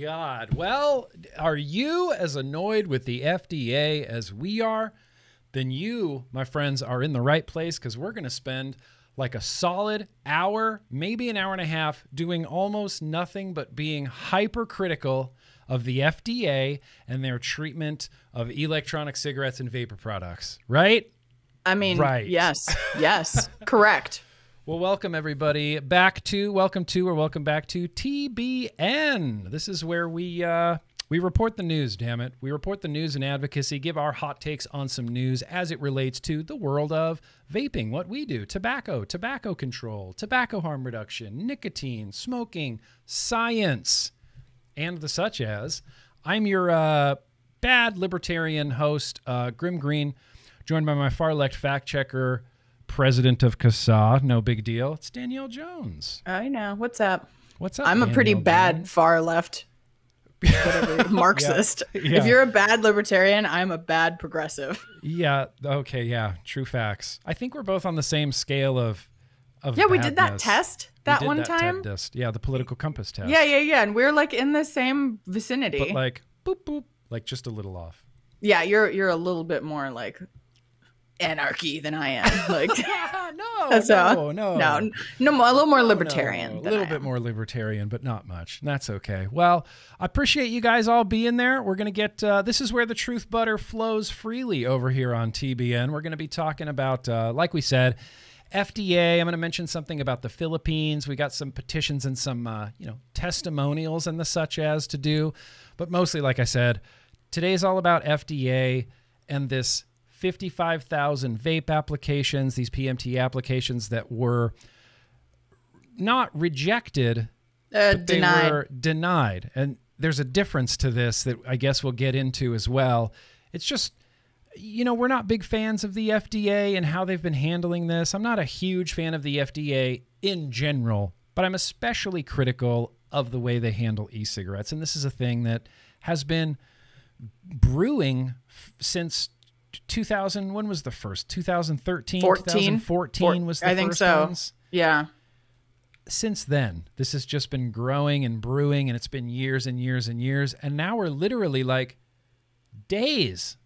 God. Well, are you as annoyed with the FDA as we are? Then you, my friends, are in the right place, because we're going to spend like a solid hour, maybe an hour and a half, doing almost nothing but being hypercritical of the FDA and their treatment of electronic cigarettes and vapor products, right? I mean, right. Yes, correct. Well, welcome everybody welcome back to TBN. This is where we report the news, damn it. We report the news and advocacy, give our hot takes on some news as it relates to the world of vaping, what we do, tobacco control, tobacco harm reduction, nicotine, smoking, science, and the such as. I'm your bad libertarian host, GrimmGreen, joined by my far-left fact-checker, president of CASA, no big deal. It's Danielle Jones. I know. What's up? What's up, I'm a pretty bad far-left Marxist. Yeah. If you're a bad libertarian, I'm a bad progressive. Yeah. Okay. Yeah. True facts. I think we're both on the same scale of yeah, we did that test that one time. Test. Yeah, the political compass test. Yeah. And we're like in the same vicinity. But like, boop, boop, like just a little off. Yeah, you're a little bit more like anarchy than I am. Like no, a little more libertarian. A little bit more libertarian, but not much. That's okay. Well, I appreciate you guys all being there. We're gonna get this is where the truth butter flows freely over here on TBN. We're gonna be talking about, like we said, FDA. I'm gonna mention something about the Philippines. We got some petitions and some testimonials and the such as to do, but mostly, like I said, today's all about FDA and this 55,000 vape applications, these PMTA applications that were not rejected, but they were denied. And there's a difference to this that I guess we'll get into as well. It's just, we're not big fans of the FDA and how they've been handling this. I'm not a huge fan of the FDA in general, but I'm especially critical of the way they handle e-cigarettes. And this is a thing that has been brewing since 2000. When was the first? 2013, 2014 was the first I think so. ones. Yeah. Since then, this has just been growing and brewing, and it's been years and years and years. And now we're literally like days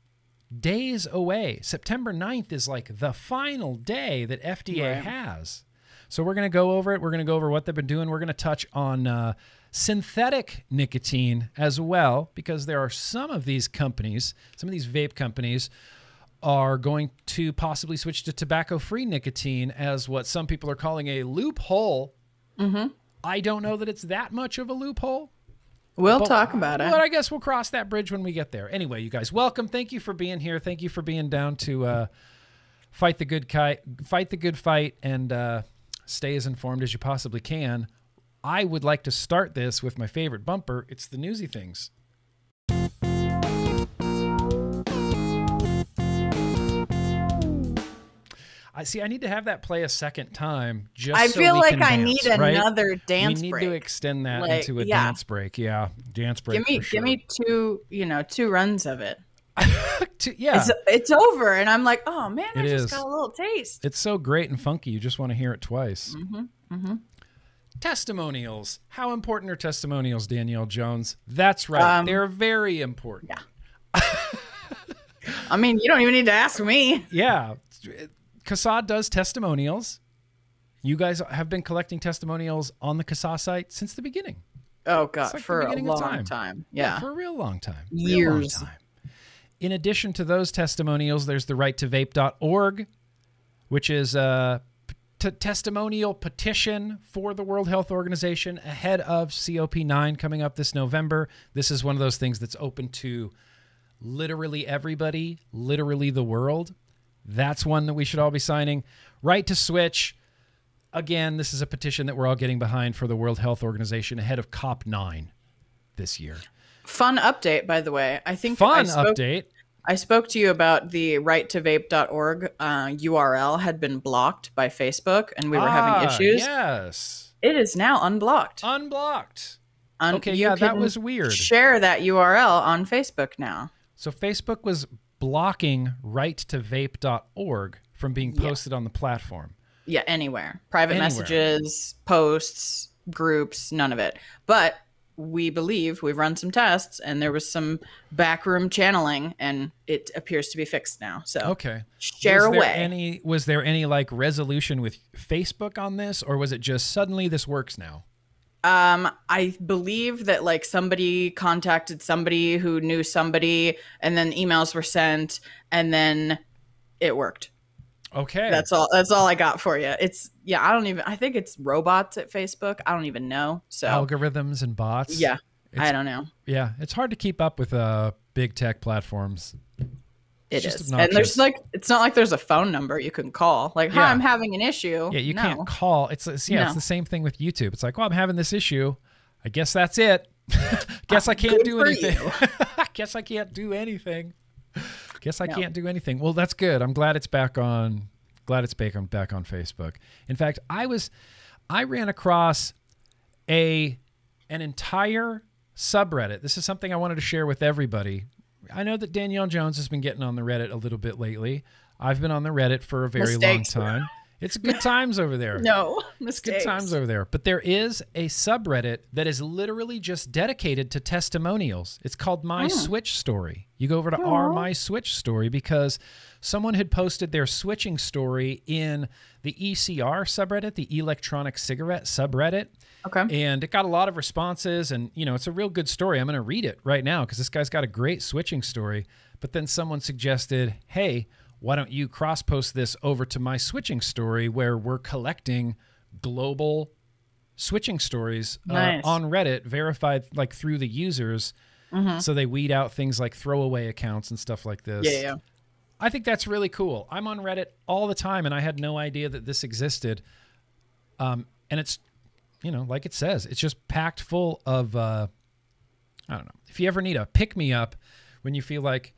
away. September 9th is like the final day that FDA has. So we're going to go over it. We're going to go over what they've been doing. We're going to touch on synthetic nicotine as well, because there are some of these companies, some of these vape companies are going to possibly switch to tobacco-free nicotine as what some people are calling a loophole. Mm-hmm. I don't know that it's that much of a loophole. We'll talk about it. But I guess we'll cross that bridge when we get there. Anyway, you guys, welcome. Thank you for being here. Thank you for being down to fight the good fight, and stay as informed as you possibly can. I would like to start this with my favorite bumper. It's the Newsy Things. I need to have that play a second time. Just I so feel we like can I dance, need right? another dance break. We need to extend that into a dance break. Yeah, dance break. Give me two runs of it. Yeah, it's over, and I'm like, oh man, I just got a little taste. It's so great and funky. You just want to hear it twice. Mm-hmm. Mm-hmm. Testimonials. How important are testimonials, Danielle Jones? That's right. They're very important. Yeah. I mean, you don't even need to ask me. Yeah. CASA does testimonials. You guys have been collecting testimonials on the CASA site since the beginning. Oh, God, like for a long time. Yeah, for a real long time. Years. In addition to those testimonials, there's the righttotvape.org, which is a testimonial petition for the World Health Organization ahead of COP9 coming up this November. This is one of those things that's open to literally everybody, literally the world. That's one that we should all be signing. Right to Switch. Again, this is a petition that we're all getting behind for the World Health Organization ahead of COP9 this year. Fun update, by the way. I spoke to you about the righttotvape.org URL had been blocked by Facebook, and we were having issues. Yes. It is now unblocked. Okay, yeah, that was weird. Share that URL on Facebook now. So Facebook was blocking righttotvape.org from being posted on the platform. Yeah, anywhere. Private messages, posts, groups, none of it. But we believe we've run some tests and there was some backroom channeling and it appears to be fixed now. So okay, share away. Was there any like resolution with Facebook on this, or was it just suddenly this works now? I believe that like somebody contacted somebody who knew somebody, and then emails were sent, and then it worked. Okay. That's all I got for you. I think it's robots at Facebook. I don't even know. So algorithms and bots. Yeah. I don't know. Yeah. It's hard to keep up with big tech platforms. It is. And there's like, it's not like there's a phone number you can call. Like, hi, I'm having an issue. Yeah, you can't call. It's the same thing with YouTube. It's like, well, I'm having this issue. I guess that's it. Guess I can't do anything. Guess I can't do anything. Guess I can't do anything. Well, that's good. I'm glad it's back on. Glad it's back on Facebook. In fact, I ran across an entire subreddit. This is something I wanted to share with everybody. I know that Danielle Jones has been getting on the Reddit a little bit lately. I've been on the Reddit for a very long time. It's good times over there. No, mistakes. Good times over there. But there is a subreddit that is literally just dedicated to testimonials. It's called MySwitchStory. You go over to our MySwitchStory because someone had posted their switching story in the ECR subreddit, the electronic cigarette subreddit. Okay. And it got a lot of responses, and it's a real good story. I'm going to read it right now because this guy's got a great switching story. But then someone suggested, hey, why don't you cross-post this over to my switching story where we're collecting global switching stories on Reddit, verified like through the users, so they weed out things like throwaway accounts and stuff like this. Yeah. I think that's really cool. I'm on Reddit all the time, and I had no idea that this existed. And it's, like it says, it's just packed full of, I don't know. If you ever need a pick-me-up when you feel like,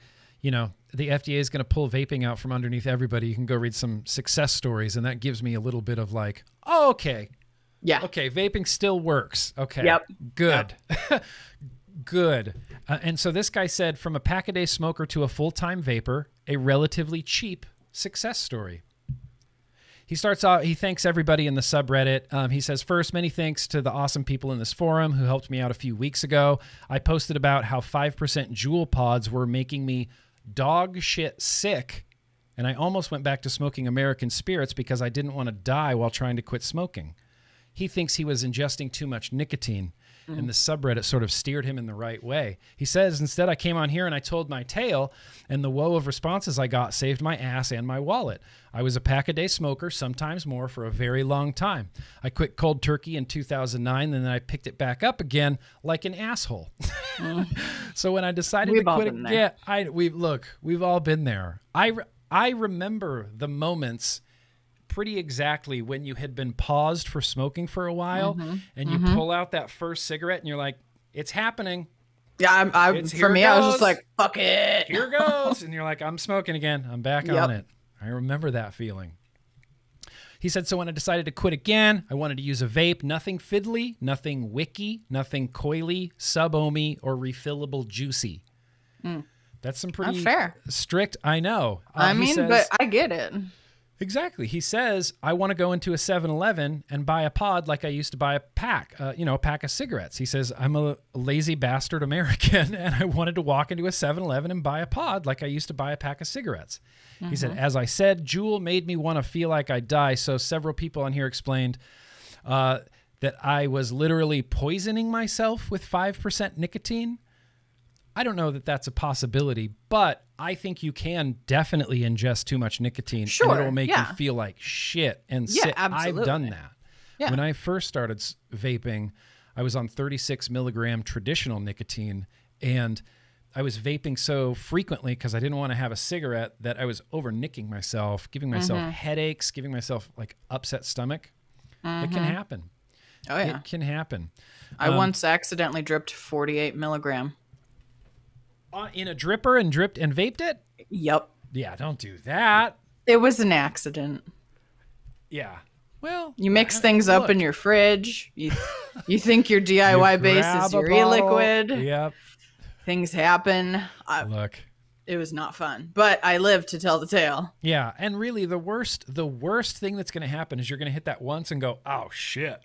the FDA is going to pull vaping out from underneath everybody, you can go read some success stories, and that gives me a little bit of like, oh, okay. Yeah. Okay, vaping still works. Okay. Yep. Good. Yep. Good. And so this guy said, from a pack-a-day smoker to a full-time vapor, a relatively cheap success story. He starts out, he thanks everybody in the subreddit. He says, first, many thanks to the awesome people in this forum who helped me out a few weeks ago. I posted about how 5% Juul pods were making me dog shit sick, and I almost went back to smoking American spirits because I didn't want to die while trying to quit smoking. He thinks he was ingesting too much nicotine, and the subreddit sort of steered him in the right way. He says, instead, I came on here and I told my tale, and the woe of responses I got saved my ass and my wallet. I was a pack-a-day smoker, sometimes more, for a very long time. I quit cold turkey in 2009, and then I picked it back up again like an asshole. So when I decided to quit again, we've all been there. I remember the moments pretty exactly when you had been paused for smoking for a while, and you pull out that first cigarette and you're like, it's happening. Yeah, for me, I was just like, fuck it. Here goes. And you're like, I'm smoking again. I'm back on it. I remember that feeling. He said, so when I decided to quit again, I wanted to use a vape. Nothing fiddly, nothing wicky, nothing coily, sub-ohmy, or refillable juicy. That's some pretty strict, I know. But I get it. Exactly. He says, I want to go into a 7-Eleven and buy a pod like I used to buy a pack, a pack of cigarettes. He says, I'm a lazy bastard American, and I wanted to walk into a 7-Eleven and buy a pod like I used to buy a pack of cigarettes. He said, as I said, Juul made me want to feel like I'd die, so several people on here explained that I was literally poisoning myself with 5% nicotine. I don't know that that's a possibility, but I think you can definitely ingest too much nicotine, and it'll make you feel like shit and sick. Absolutely. I've done that. Yeah. When I first started vaping, I was on 36 milligram traditional nicotine, and I was vaping so frequently because I didn't want to have a cigarette that I was over-nicking myself, giving myself headaches, giving myself like upset stomach. It can happen. Oh, yeah. It can happen. I once accidentally dripped 48 milligram. In a dripper and dripped and vaped it? Yep. Yeah, don't do that. It was an accident. Yeah. Well, you mix things up in your fridge. You think your DIY base is your e-liquid. Yep. Things happen. It was not fun, but I lived to tell the tale. Yeah, and really the worst thing that's going to happen is you're going to hit that once and go, oh shit,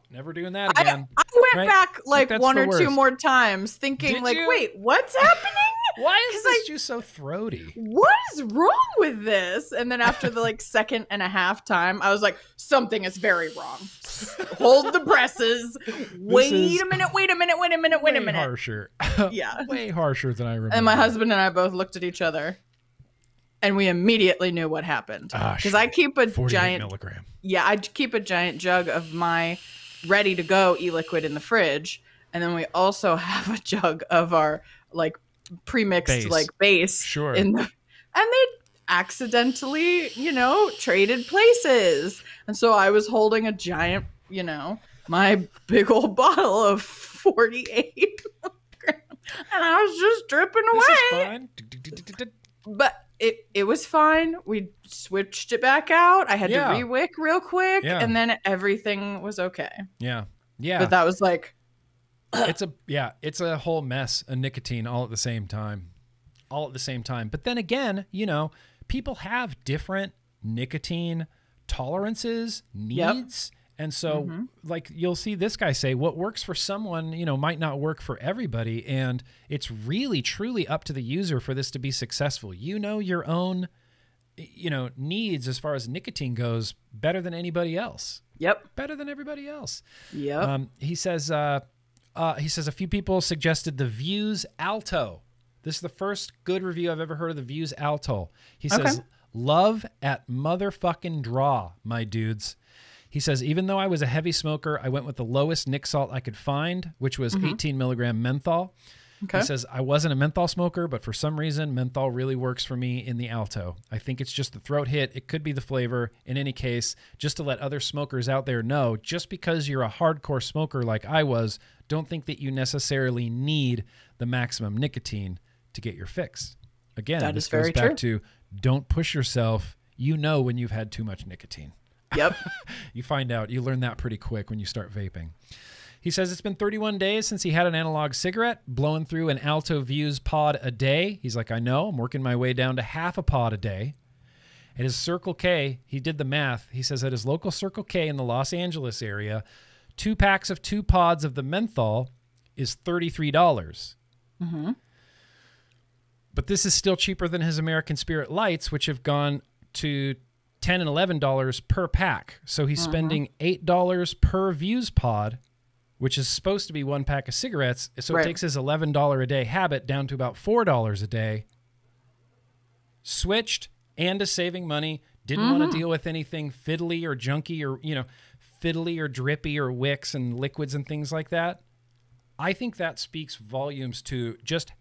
never doing that again. I went back like one or two more times thinking wait, what's happening? Why is this juice so throaty? What is wrong with this? And then after the like second and a half time, I was like, something is very wrong. Hold the presses. Wait a minute. Way harsher. Yeah. Way harsher than I remember. And my husband and I both looked at each other and we immediately knew what happened. Because I keep a giant milligram. Yeah, I keep a giant jug of my ready to go e-liquid in the fridge. And then we also have a jug of our like pre-mixed base in the, and they accidentally traded places, and so I was holding a giant my big old bottle of 48 and I was just dripping away. This is fine. But it was fine. We switched it back out. I had to re-wick real quick, and then everything was okay. Yeah but that was like it's a whole mess of nicotine all at the same time. But then again, people have different nicotine tolerances, needs. And so like you'll see this guy say what works for someone, might not work for everybody. And it's really, truly up to the user for this to be successful. Your own, needs as far as nicotine goes better than anybody else. Yep. Better than everybody else. Yep. He says a few people suggested the Vuse Alto. This is the first good review I've ever heard of the Vuse Alto. He says, love at motherfucking draw, my dudes. He says, even though I was a heavy smoker, I went with the lowest nic salt I could find, which was 18 milligram menthol. He says, I wasn't a menthol smoker, but for some reason, menthol really works for me in the Alto. I think it's just the throat hit. It could be the flavor. In any case, just to let other smokers out there know, just because you're a hardcore smoker like I was, don't think that you necessarily need the maximum nicotine to get your fix. Again, this goes back to don't push yourself. When you've had too much nicotine. Yep. You find out. You learn that pretty quick when you start vaping. He says it's been 31 days since he had an analog cigarette, blowing through an Alto Vuse pod a day. He's like, I know. I'm working my way down to half a pod a day. At his Circle K, he did the math. He says at his local Circle K in the Los Angeles area, 2 packs of 2 pods of the menthol is $33. But this is still cheaper than his American Spirit Lights, which have gone to $10 and $11 per pack. So he's spending $8 per Vuse pod, which is supposed to be 1 pack of cigarettes. So it takes his $11 a day habit down to about $4 a day. Switched and is saving money. Didn't want to deal with anything fiddly or junky or, fiddly or drippy or wicks and liquids and things like that. I think that speaks volumes to just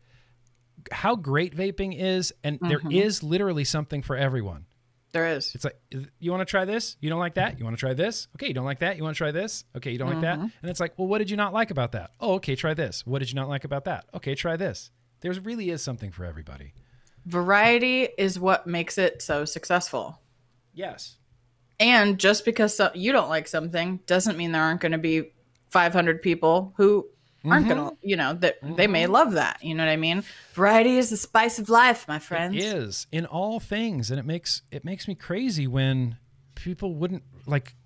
how great vaping is. And there is literally something for everyone. There is. It's like, you want to try this? You don't like that? You want to try this? Okay, you don't like that? You want to try this? Okay, you don't like that? And it's like, well, what did you not like about that? Oh, okay, try this. What did you not like about that? Okay, try this. There really is something for everybody. Variety is what makes it so successful. Yes. And just because you don't like something doesn't mean there aren't going to be 500 people who aren't going to, that they may love that. You know what I mean? Variety is the spice of life, my friends. It is in all things. And it makes me crazy when people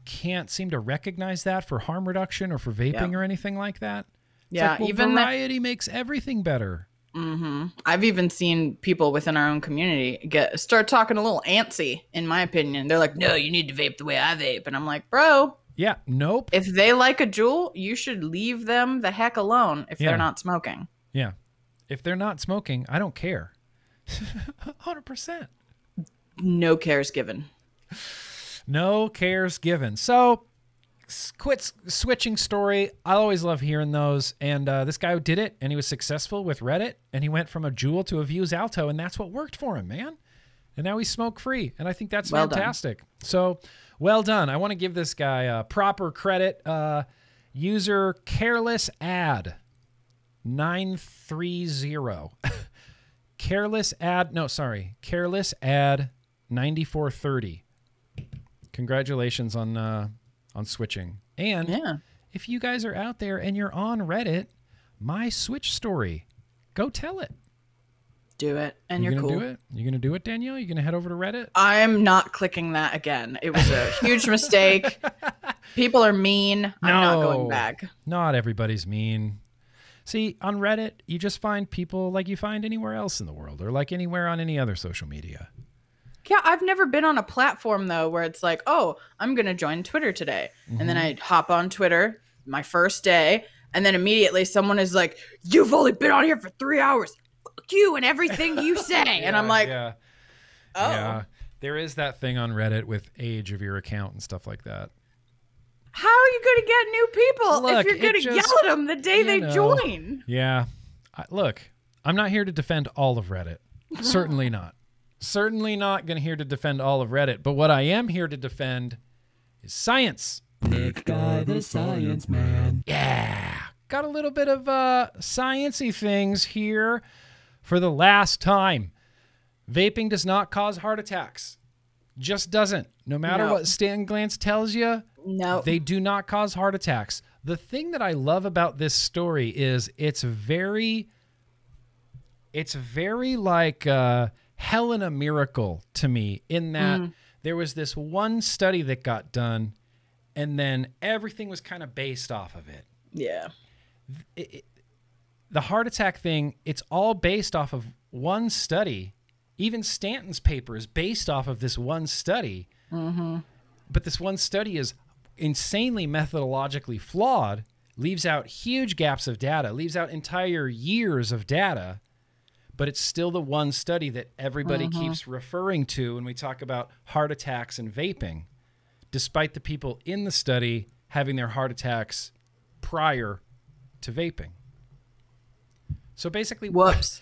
can't seem to recognize that for harm reduction or for vaping or anything like that. It's like, well, even variety makes everything better. I've even seen people within our own community start talking a little antsy, in my opinion. They're like, no, you need to vape the way I vape. And I'm like, bro. Yeah, nope. If they like a Juul, you should leave them the heck alone if they're not smoking. Yeah. If they're not smoking, I don't care. 100%. No cares given. No cares given. So, quit switching story. I always love hearing those. And this guy did it, and he was successful with Reddit, and he went from a Juul to a Vuse Alto, and that's what worked for him, man. And now he's smoke-free, and I think that's fantastic. So, well done. I want to give this guy proper credit. User Careless Ad 930. Careless Ad 9430. Congratulations on switching. And if you guys are out there and you're on Reddit, MySwitchStory, go tell it. Do it, and you're cool. Do it? You gonna do it, Danielle? You gonna head over to Reddit? I'm not clicking that again. It was a huge mistake. People are mean. I'm not going back. Not everybody's mean. See, on Reddit, you just find people like you find anywhere else in the world or like anywhere on any other social media. Yeah, I've never been on a platform, though, where it's like, oh, I'm going to join Twitter today. And then I hop on Twitter, my first day, and then immediately someone is like, you've only been on here for 3 hours. Fuck you and everything you say. And I'm like, oh. Yeah, there is that thing on Reddit with age of your account and stuff like that. How are you going to get new people if you're going to yell at them the day they join? Yeah. Look, I'm not here to defend all of Reddit. Certainly not. Certainly not going to here to defend all of Reddit. But what I am here to defend is science. Nick Guy, the science man. Yeah. Got a little bit of sciencey things here for the last time. Vaping does not cause heart attacks. Just doesn't. No matter what Stan Glantz tells you, they do not cause heart attacks. The thing that I love about this story is it's very like Hell in a Miracle to me, in that there was this one study that got done and then everything was kind of based off of it. Yeah. The heart attack thing, it's all based off of one study. Even Stanton's paper is based off of this one study. But this one study is insanely methodologically flawed, leaves out huge gaps of data, leaves out entire years of data, but it's still the one study that everybody keeps referring to when we talk about heart attacks and vaping, despite the people in the study having their heart attacks prior to vaping. So basically, whoops.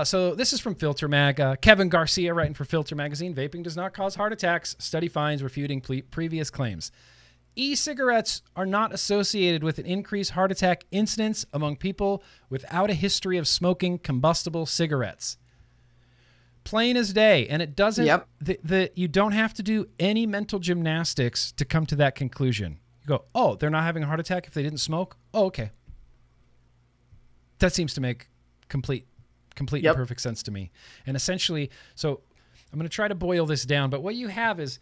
So this is from Filter Mag. Kevin Garcia writing for Filter Magazine. Vaping does not cause heart attacks. Study finds refuting previous claims. E-cigarettes are not associated with an increased heart attack incidence among people without a history of smoking combustible cigarettes. Plain as day. And it doesn't, you don't have to do any mental gymnastics to come to that conclusion. You go, oh, they're not having a heart attack if they didn't smoke? Oh, okay. That seems to make complete and perfect sense to me. And essentially, so I'm going to try to boil this down, but what you have is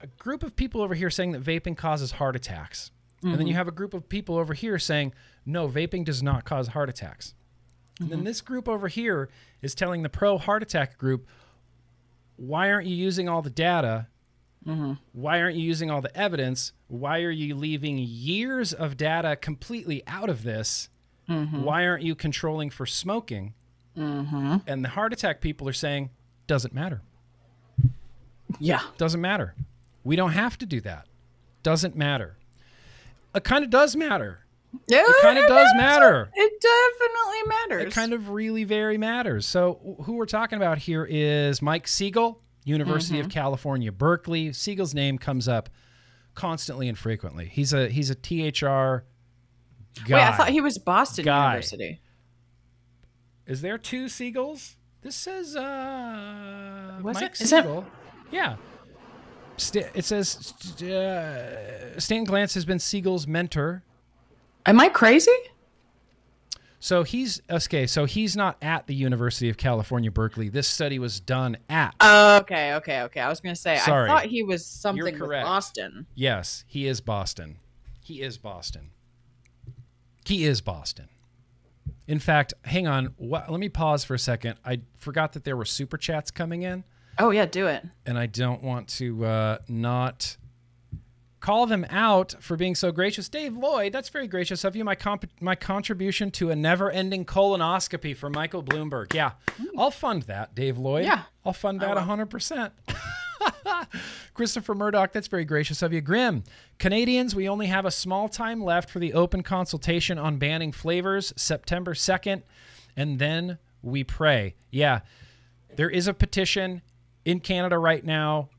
a group of people over here saying that vaping causes heart attacks. And then you have a group of people over here saying, no, vaping does not cause heart attacks. And then this group over here is telling the pro heart attack group, why aren't you using all the data? Why aren't you using all the evidence? Why are you leaving years of data completely out of this? Why aren't you controlling for smoking? And the heart attack people are saying, doesn't matter. Yeah. Doesn't matter. We don't have to do that. Doesn't matter. It kind of does matter. Yeah, it kind of does matter. It definitely matters. It kind of really very matters. So who we're talking about here is Mike Siegel, University of California, Berkeley. Siegel's name comes up constantly and frequently. He's a THR guy. Wait, I thought he was Boston University. Is there two Siegels? This says Mike Siegel. Yeah. It says Stan Glantz has been Siegel's mentor. Am I crazy? So he's not at the University of California, Berkeley. This study was done at. Okay. I was going to say, Sorry. I thought he was something with Boston. Yes, he is Boston. In fact, hang on. Let me pause for a second. I forgot that there were super chats coming in. Oh, yeah, do it. And I don't want to not call them out for being so gracious. Dave Lloyd, that's very gracious of you. My contribution to a never-ending colonoscopy for Michael Bloomberg. Yeah, I'll fund that, Dave Lloyd. Yeah. I'll fund that 100%. Christopher Murdoch, that's very gracious of you. Grimm, Canadians, we only have a small time left for the open consultation on banning flavors, September 2nd, and then we pray. Yeah, there is a petition in Canada right now.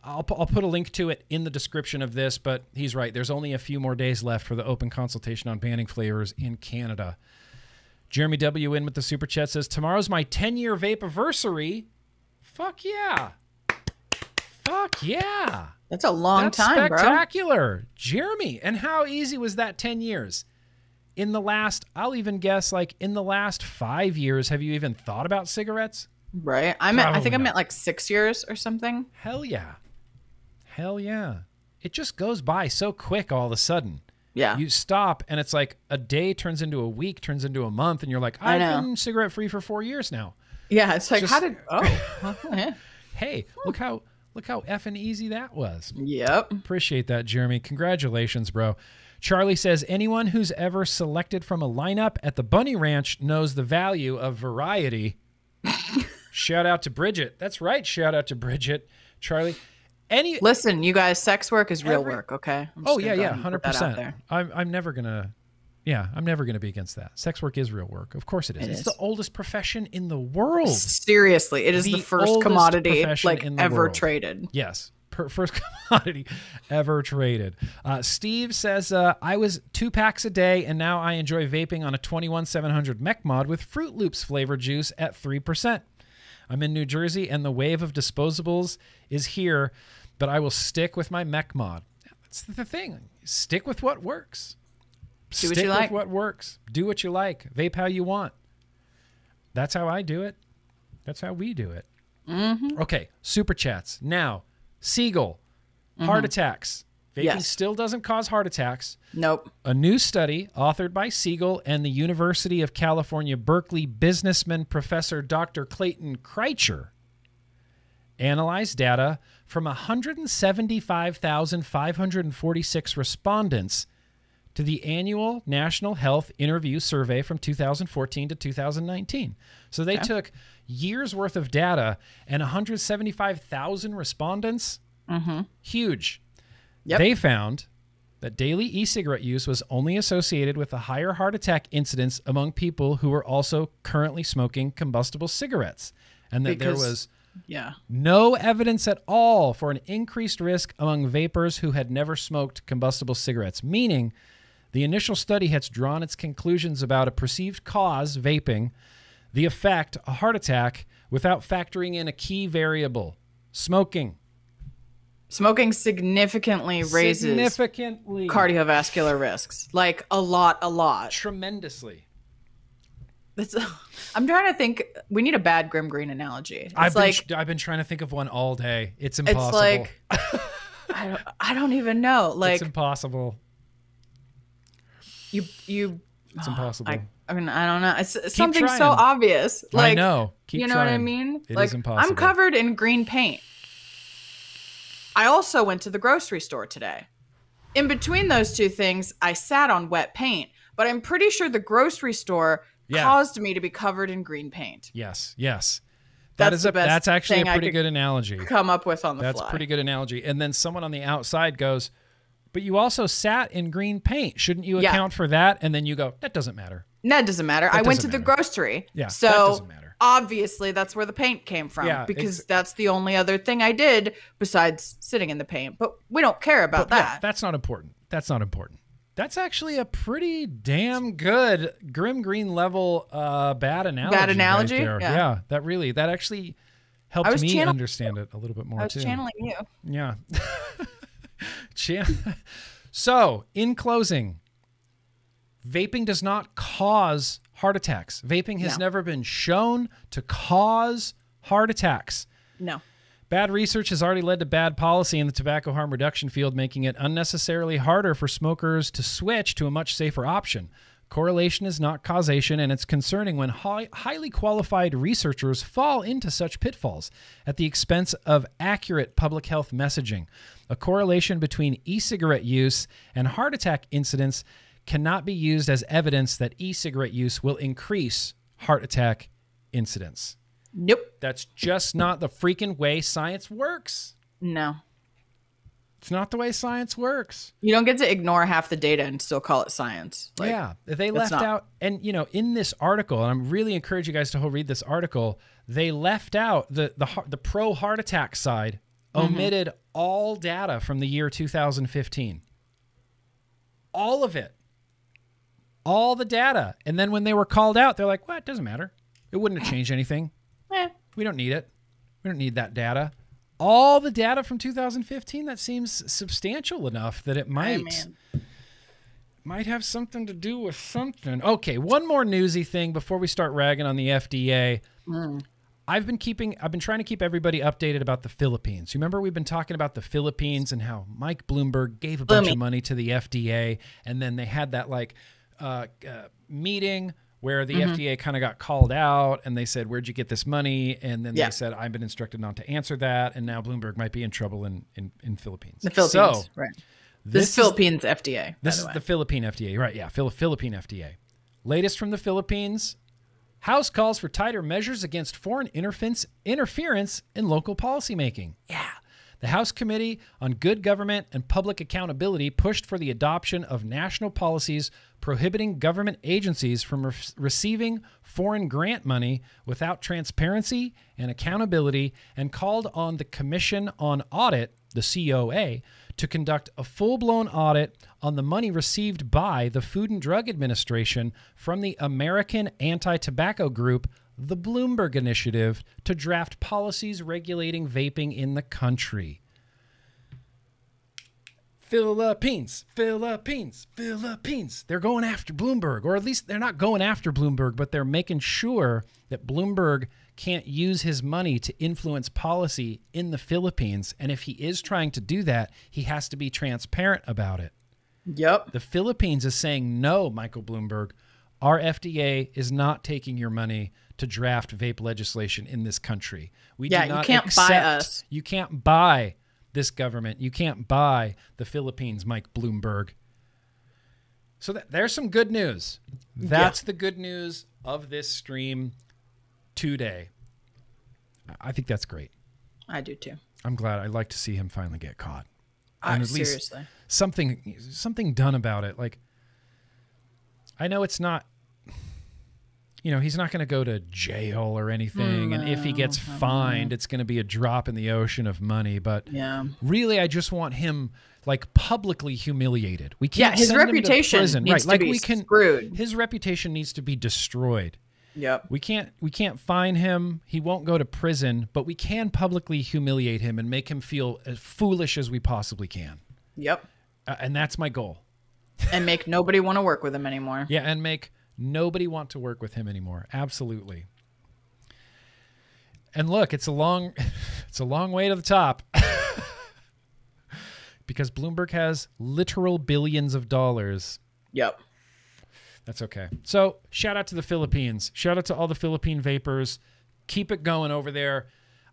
I'll put a link to it in the description of this, but he's right. There's only a few more days left for the open consultation on banning flavors in Canada. Jeremy W. in with the super chat says, tomorrow's my 10-year vape-iversary. Fuck yeah. Fuck yeah. That's a long time, bro. Spectacular. Jeremy, and how easy was that 10 years? In the last, I'll even guess, like in the last 5 years, have you even thought about cigarettes? Right. I think I'm at like 6 years or something. Hell yeah. Hell yeah. It just goes by so quick all of a sudden. Yeah. You stop and it's like a day turns into a week, turns into a month, and you're like, I've been cigarette free for 4 years now. Yeah. It's like, hey, look how effing easy that was. Yep. Appreciate that, Jeremy. Congratulations, bro. Charlie says, anyone who's ever selected from a lineup at the Bunny Ranch knows the value of variety. Shout out to Bridget. That's right. Shout out to Bridget. Charlie. Listen, you guys, sex work is real work, okay? Yeah, 100%. I'm never gonna be against that. Sex work is real work. Of course it is. It's the oldest profession in the world. Seriously, it is the first commodity like ever traded. Yes. First commodity ever traded. Steve says, I was 2 packs a day, and now I enjoy vaping on a 21700 mech mod with Fruit Loops flavored juice at 3%. I'm in New Jersey, and the wave of disposables is here, but I will stick with my mech mod. That's the thing. Stick with what works. Do what you like. Stick with what works. Do what you like. Vape how you want. That's how I do it. That's how we do it. Mm-hmm. Okay, super chats. Now, Siegel, heart attacks. Vaping still doesn't cause heart attacks. Nope. A new study authored by Siegel and the University of California, Berkeley businessman Professor Dr. Clayton Kreitcher analyzed data from 175,546 respondents to the annual National Health Interview Survey from 2014 to 2019. So they took years worth of data and 175,000 respondents. Huge. Yep. They found that daily e-cigarette use was only associated with a higher heart attack incidence among people who were also currently smoking combustible cigarettes, and that there was no evidence at all for an increased risk among vapers who had never smoked combustible cigarettes, meaning the initial study has drawn its conclusions about a perceived cause, vaping, the effect, a heart attack, without factoring in a key variable, smoking. Smoking significantly raises cardiovascular risks. Like a lot. Tremendously. I'm trying to think. We need a bad GrimmGreen analogy. I've been trying to think of one all day. It's impossible. It's like I don't even know. Like it's impossible. It's impossible. I mean, I don't know. It's something so obvious. Like, I know. You know what I mean? It is impossible. I'm covered in green paint. I also went to the grocery store today. In between those two things, I sat on wet paint, but I'm pretty sure the grocery store caused me to be covered in green paint. Yes. That's actually a pretty good analogy. Come up with on the fly. That's a pretty good analogy. And then someone on the outside goes, but you also sat in green paint. Shouldn't you account for that? And then you go, that doesn't matter. That doesn't matter. I went to the grocery. Yeah, so that doesn't matter. Obviously that's where the paint came from because that's the only other thing I did besides sitting in the paint. But we don't care about that. Yeah, that's not important. That's actually a pretty damn good GrimmGreen level bad analogy. Bad analogy? Right there. Yeah, that actually helped me understand it a little bit more, I was channeling you. Yeah. So, in closing, vaping does not cause heart attacks. Vaping has never been shown to cause heart attacks. No. Bad research has already led to bad policy in the tobacco harm reduction field, making it unnecessarily harder for smokers to switch to a much safer option. Correlation is not causation, and it's concerning when highly qualified researchers fall into such pitfalls at the expense of accurate public health messaging. A correlation between e-cigarette use and heart attack incidents cannot be used as evidence that e-cigarette use will increase heart attack incidents. Nope. That's just not the freaking way science works. No. It's not the way science works. You don't get to ignore half the data and still call it science. They left out, and in this article, and I'm really encourage you guys to read this article, they left out the pro heart attack side, omitted all data from the year 2015. All of it. All the data. And then when they were called out, they're like, well, it doesn't matter. It wouldn't have changed anything. We don't need it. We don't need that data. All the data from 2015, that seems substantial enough that it might have something to do with something. Okay, one more newsy thing before we start ragging on the FDA. I've been trying to keep everybody updated about the Philippines. You remember we've been talking about the Philippines and how Mike Bloomberg gave a bunch of money to the FDA, and then they had that like meeting where the FDA kind of got called out, and they said, "Where'd you get this money?" And then they said, "I've been instructed not to answer that," and now Bloomberg might be in trouble in Philippines. The Philippines, so, right? This is Philippines FDA. This is the Philippine FDA, right? Yeah, Philippine FDA. Latest from the Philippines. House calls for tighter measures against foreign interference in local policymaking. Yeah. The House Committee on Good Government and Public Accountability pushed for the adoption of national policies prohibiting government agencies from receiving foreign grant money without transparency and accountability, and called on the Commission on Audit, the COA, to conduct a full-blown audit on the money received by the Food and Drug Administration from the American anti-tobacco group, the Bloomberg Initiative, to draft policies regulating vaping in the country. Philippines. They're going after Bloomberg, or at least they're not going after Bloomberg, but they're making sure that Bloomberg can't use his money to influence policy in the Philippines. And if he is trying to do that, he has to be transparent about it. Yep. The Philippines is saying, no, Michael Bloomberg, our FDA is not taking your money to draft vape legislation in this country. We do not you can't buy us. You can't buy this government. You can't buy the Philippines, Mike Bloomberg. So there's some good news. That's the good news of this stream today. I think that's great. I do too. I'm glad. I'd like to see him finally get caught. And at least something done about it. Like, I know it's not, he's not going to go to jail or anything. And if he gets fined, it's going to be a drop in the ocean of money. But really, I just want him like publicly humiliated. We can't his send reputation him to prison. needs to be screwed. His reputation needs to be destroyed. Yep. We can't fine him. He won't go to prison, but we can publicly humiliate him and make him feel as foolish as we possibly can. Yep. And that's my goal. And make nobody want to work with him anymore. Yeah, and make nobody want to work with him anymore. Absolutely. And look, it's a long way to the top. Because Bloomberg has literal billions of dollars. Yep. That's okay. So shout out to the Philippines. Shout out to all the Philippine vapors. Keep it going over there.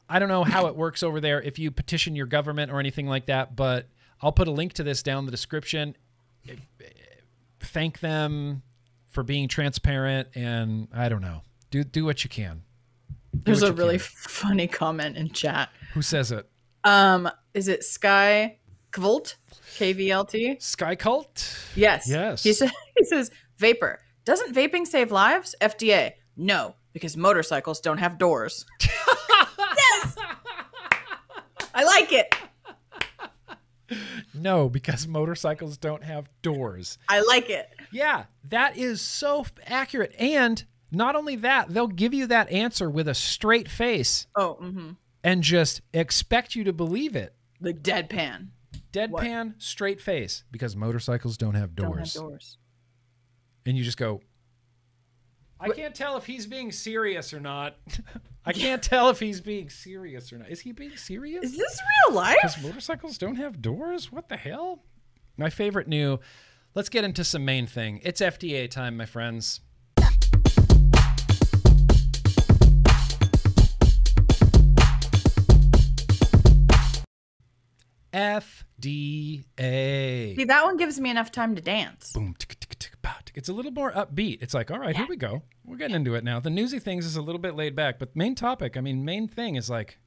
I don't know how it works over there if you petition your government or anything like that, but I'll put a link to this down in the description. Thank them for being transparent, and I don't know. Do what you can. There's a really funny comment in chat. Who says it? Is it Sky Kvlt? KVLT? Sky Cult? Yes. Yes. He says, Vapor, doesn't vaping save lives? FDA, no, because motorcycles don't have doors. Yes! I like it. No, because motorcycles don't have doors. I like it. Yeah, that is so accurate. And not only that, they'll give you that answer with a straight face. Oh, and just expect you to believe it. Like deadpan. Deadpan, straight face, because motorcycles don't have doors. Don't have doors. And you just go, I can't tell if he's being serious or not. I can't tell if he's being serious or not. Is he being serious? Is this real life? Because motorcycles don't have doors? What the hell? My favorite new. Let's get into some main thing. It's FDA time, my friends. FDA. See, that one gives me enough time to dance. Boom. It's a little more upbeat. It's like, all right, here we go. We're getting into it now. The Newsy Things is a little bit laid back, but main topic, main thing is like,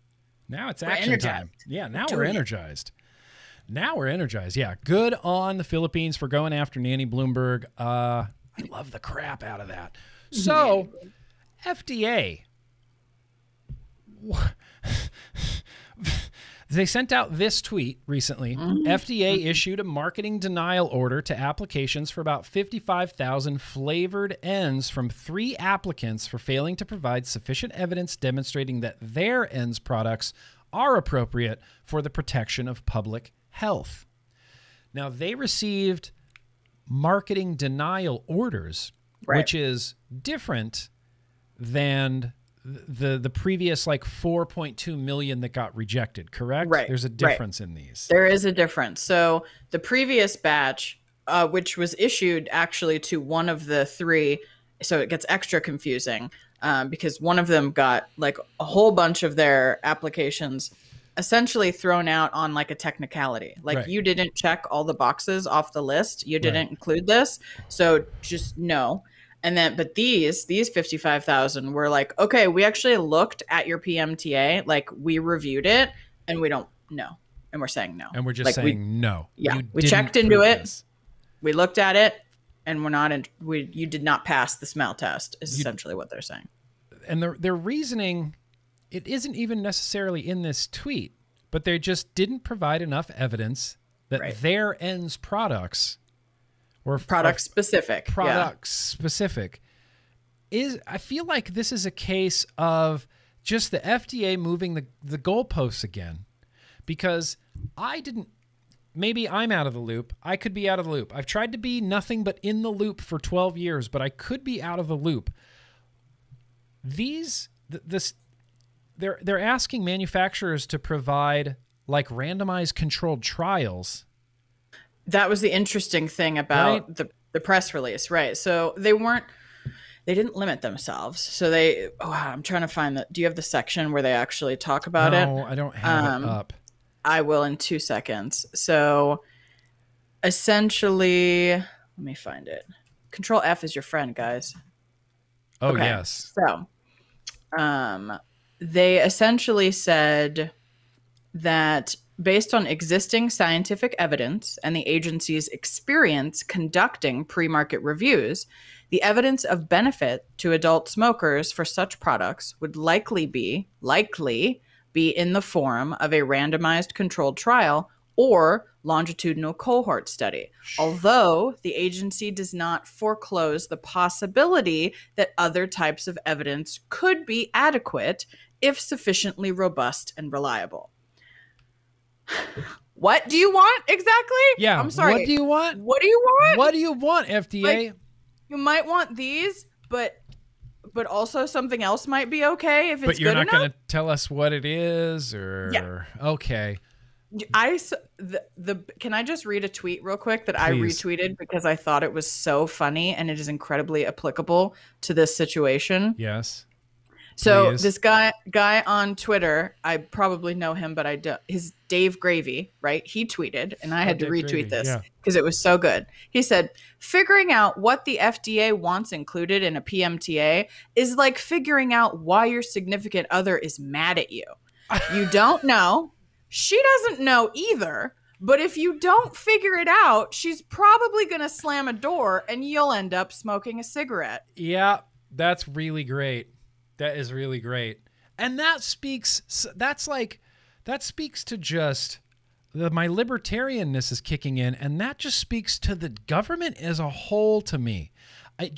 now it's action time. Yeah, now we're energized. Now we're energized. Yeah, good on the Philippines for going after Nanny Bloomberg. I love the crap out of that. So, FDA. They sent out this tweet recently. FDA issued a marketing denial order to applications for about 55,000 flavored ends from 3 applicants for failing to provide sufficient evidence demonstrating that their ends products are appropriate for the protection of public health. Now, they received marketing denial orders, which is different than the previous like 4.2 million that got rejected, correct? Right. There's a difference in these. There is a difference. So the previous batch, which was issued actually to one of the three, so it gets extra confusing because one of them got like a whole bunch of their applications essentially thrown out on like a technicality. Like you didn't check all the boxes off the list. You didn't include this. So just no. And then, but these 55,000 were like, okay, we actually looked at your PMTA. Like we reviewed it and we don't know. And we're saying no. And we're just like, saying no. Yeah. We checked into it. We looked at it and we're not, you did not pass the smell test is essentially what they're saying. And their reasoning, it isn't even necessarily in this tweet, but they just didn't provide enough evidence that their ends products or product specific is, I feel like this is a case of just the FDA moving the goalposts again, because maybe I'm out of the loop. I could be out of the loop. I've tried to be nothing but in the loop for 12 years, but I could be out of the loop. They're asking manufacturers to provide like randomized controlled trials. That was the interesting thing about the press release, right? So they didn't limit themselves. So I'm trying to find do you have the section where they actually talk about it? No, I don't have it up. I will in 2 seconds. So essentially, let me find it. Control F is your friend, guys. Oh, okay. Yes. So they essentially said that based on existing scientific evidence and the agency's experience conducting pre-market reviews, the evidence of benefit to adult smokers for such products would likely be in the form of a randomized controlled trial or longitudinal cohort study, although the agency does not foreclose the possibility that other types of evidence could be adequate if sufficiently robust and reliable. What do you want exactly? Yeah, I'm sorry. What do you want? What do you want? What do you want, FDA? Like, you might want these, but also something else might be okay if it's good enough. But you're not going to tell us what it is, or okay. Can I just read a tweet real quick that I retweeted because I thought it was so funny and it is incredibly applicable to this situation? Yes. So this guy on Twitter, I probably know him, but I don't. His Dave Gravy, right? He tweeted, and I had to retweet this because it was so good. He said, "Figuring out what the FDA wants included in a PMTA is like figuring out why your significant other is mad at you. You don't know. She doesn't know either. But if you don't figure it out, she's probably going to slam a door and you'll end up smoking a cigarette." Yeah, that's really great. That is really great. And that speaks to just my libertarianness is kicking in, and that just speaks to the government as a whole to me. It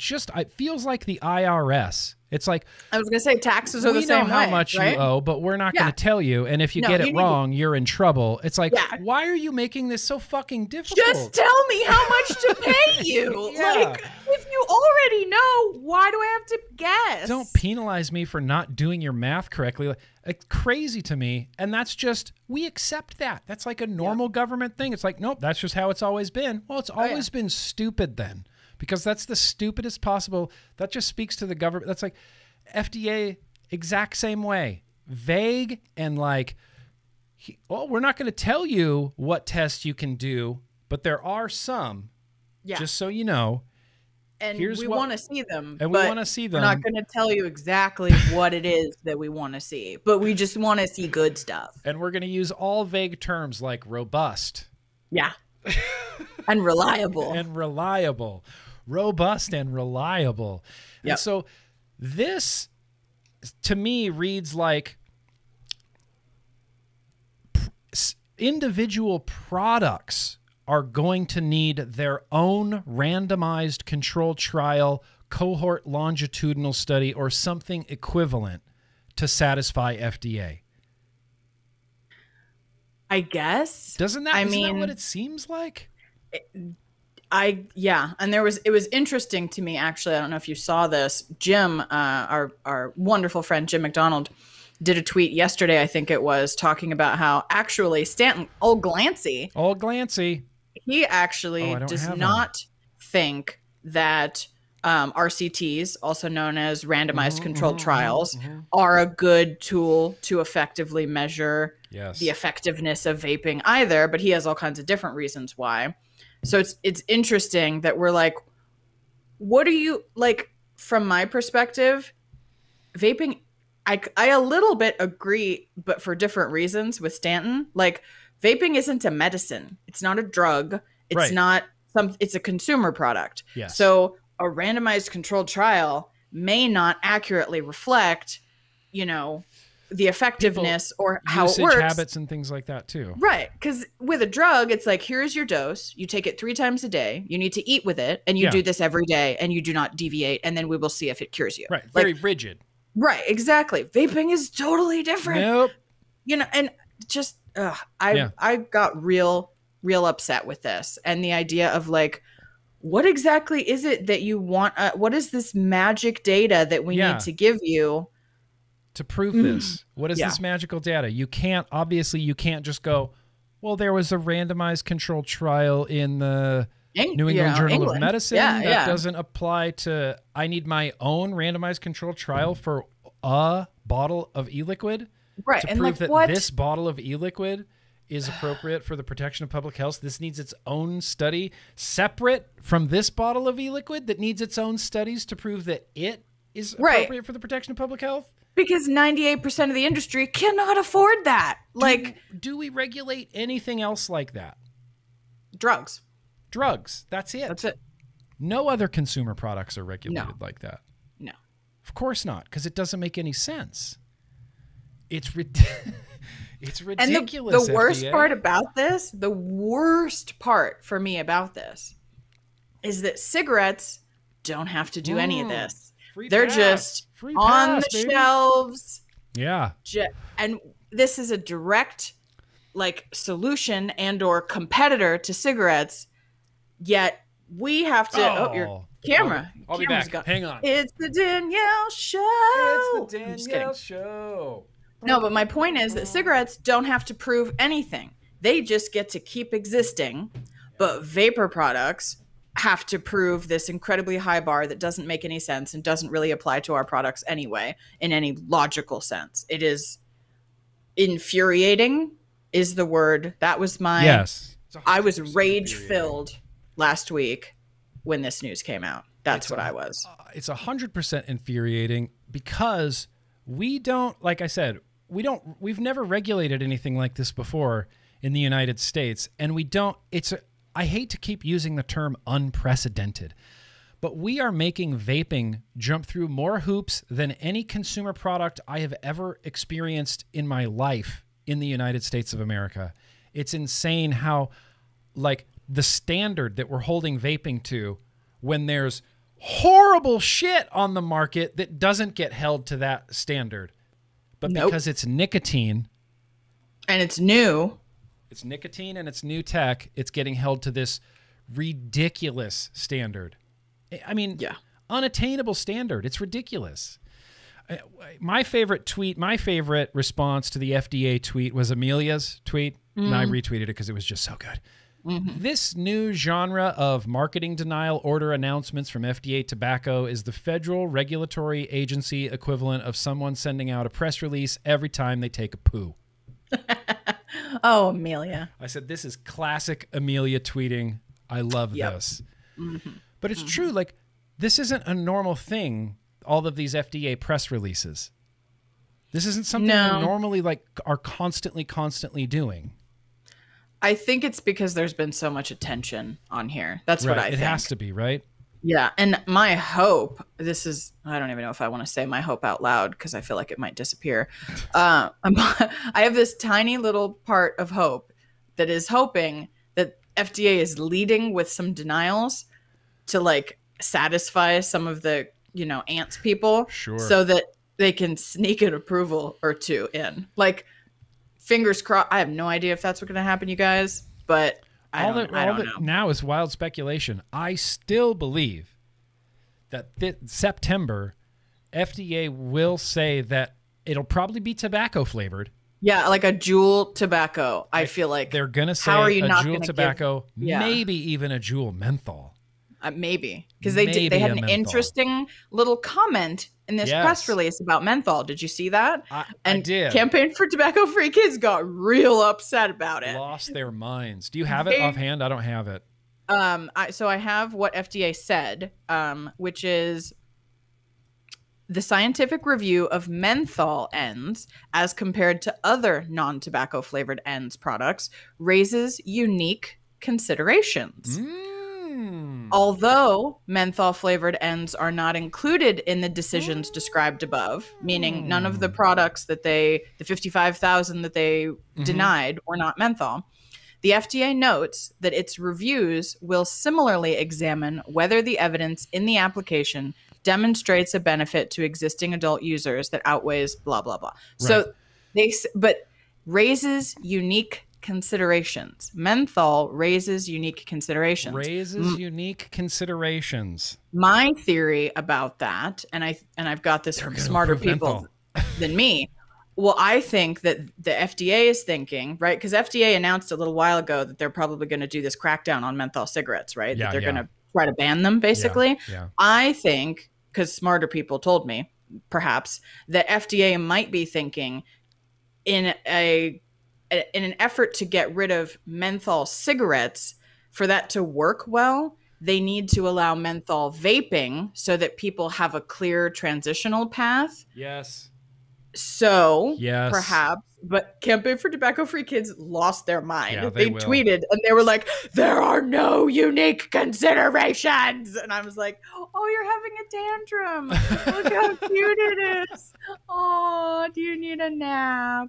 feels like the IRS. It's like, I was going to say taxes are the same way. We know how much you owe, but we're not going to tell you. And if you get it wrong, you're in trouble. It's like, why are you making this so fucking difficult? Just tell me how much to pay you. Like, if you already know, why do I have to guess? Don't penalize me for not doing your math correctly. It's crazy to me. And that's just, we accept that. That's like a normal government thing. It's like, nope, that's just how it's always been. Well, it's always been stupid then. Because that's the stupidest possible. That just speaks to the government. That's like FDA, exact same way. Vague and like, we're not going to tell you what tests you can do, but there are some, just so you know. And we want to see them. And we want to see them. We're not going to tell you exactly what it is that we want to see, but we just want to see good stuff. And we're going to use all vague terms like robust. Yeah. And reliable. And reliable. Robust and reliable. Yep. And so this, to me, reads like individual products are going to need their own randomized controlled trial, cohort longitudinal study, or something equivalent to satisfy FDA. I guess. Isn't that what it seems like? Yeah. And it was interesting to me, actually. I don't know if you saw this. Jim, our wonderful friend, Jim McDonald, did a tweet yesterday, I think it was, talking about how actually Stanton, old Glancy, he actually does not think that RCTs, also known as randomized controlled trials, are a good tool to effectively measure the effectiveness of vaping either. But he has all kinds of different reasons why. So it's interesting that we're like, what do you like? From my perspective, vaping, I a little bit agree, but for different reasons with Stanton. Like, vaping isn't a medicine. It's not a drug. It's not it's a consumer product. Yes. So a randomized controlled trial may not accurately reflect, the effectiveness or how it works. Habits and things like that too. Right. Because with a drug, it's like, here's your dose. You take it 3 times a day. You need to eat with it. And you do this every day. And you do not deviate. And then we will see if it cures you. Right. Very rigid. Right. Exactly. Vaping is totally different. Nope. And just, I got real upset with this. And the idea of like, what exactly is it that you want? What is this magic data that we need to give you to prove this? What is this magical data? You can't just go, well, there was a randomized controlled trial in the New England Journal of Medicine that doesn't apply to, I need my own randomized controlled trial for a bottle of e-liquid to prove that this bottle of e-liquid is appropriate for the protection of public health. This needs its own study separate from this bottle of e-liquid that needs its own studies to prove that it is appropriate for the protection of public health. Because 98% of the industry cannot afford that. Do we regulate anything else like that? Drugs. That's it. That's it. No other consumer products are regulated like that. No. Of course not, because it doesn't make any sense. It's ridiculous. And the worst part about this, the worst part for me about this, is that cigarettes don't have to do any of this. They're just on the shelves. Yeah. And this is a direct solution and or competitor to cigarettes. Yet we have to your camera. I'll be back. Hang on. It's the Danielle Show. It's the Danielle Show. No, but my point is that cigarettes don't have to prove anything. They just get to keep existing. But vapor products have to prove this incredibly high bar that doesn't make any sense and doesn't really apply to our products anyway in any logical sense. It is infuriating is the word. That was my... Yes. I was rage-filled last week when this news came out. That's what I was. It's 100% infuriating because we don't, like I said, we've never regulated anything like this before in the United States. And I hate to keep using the term unprecedented, but we are making vaping jump through more hoops than any consumer product I have ever experienced in my life in the United States of America. It's insane how, the standard that we're holding vaping to when there's horrible shit on the market that doesn't get held to that standard. But because it's nicotine. And it's new. It's nicotine and it's new tech. It's getting held to this ridiculous standard. I mean, unattainable standard. It's ridiculous. My favorite response to the FDA tweet was Amelia's tweet. And I retweeted it because it was just so good. This new genre of marketing denial order announcements from FDA Tobacco is the federal regulatory agency equivalent of someone sending out a press release every time they take a poo. Oh, Amelia. I said, this is classic Amelia tweeting. I love this. But it's true. This isn't a normal thing, all of these FDA press releases. This isn't something we normally are constantly doing. I think it's because there's been so much attention on here. That's what I think. It has to be, right? Yeah. And my hope, I don't even know if I want to say my hope out loud because I feel like it might disappear. I have this tiny little part of hope that is hoping that FDA is leading with some denials to satisfy some of the, ants people. Sure. So that they can sneak an approval or two in. Fingers crossed. I have no idea if that's what's going to happen, you guys, but I don't know. Now is wild speculation. I still believe that September, FDA will say that it'll probably be tobacco flavored. Yeah, like a Juul tobacco. I feel like they're gonna say a Juul tobacco, maybe even a Juul menthol. Maybe because they had an interesting little comment in this press release about menthol. Did you see that? I did. Campaign for Tobacco-Free Kids got real upset about it. Lost their minds. Do you have it offhand? I don't have it. So I have what FDA said, which is the scientific review of menthol ends as compared to other non-tobacco flavored ends products raises unique considerations. Although menthol flavored ends are not included in the decisions described above, meaning none of the products that the 55,000 that they denied were not menthol, the FDA notes that its reviews will similarly examine whether the evidence in the application demonstrates a benefit to existing adult users that outweighs blah, blah, blah. Right. So but raises unique considerations. Menthol raises unique considerations. Unique considerations. My theory about that, and I've got this from smarter people than me. Well, I think that the FDA is thinking, right? Because FDA announced a little while ago that they're probably going to do this crackdown on menthol cigarettes, right? That they're going to try to ban them, basically. Yeah. I think, because smarter people told me, perhaps, that FDA might be thinking in an effort to get rid of menthol cigarettes, for that to work well, they need to allow menthol vaping so that people have a clear transitional path. Yes. So perhaps, but Campaign for Tobacco-Free Kids lost their mind. Yeah, they tweeted and they were like, there are no unique considerations. And I was like, oh, you're having a tantrum. Look how cute it is. Oh, do you need a nap?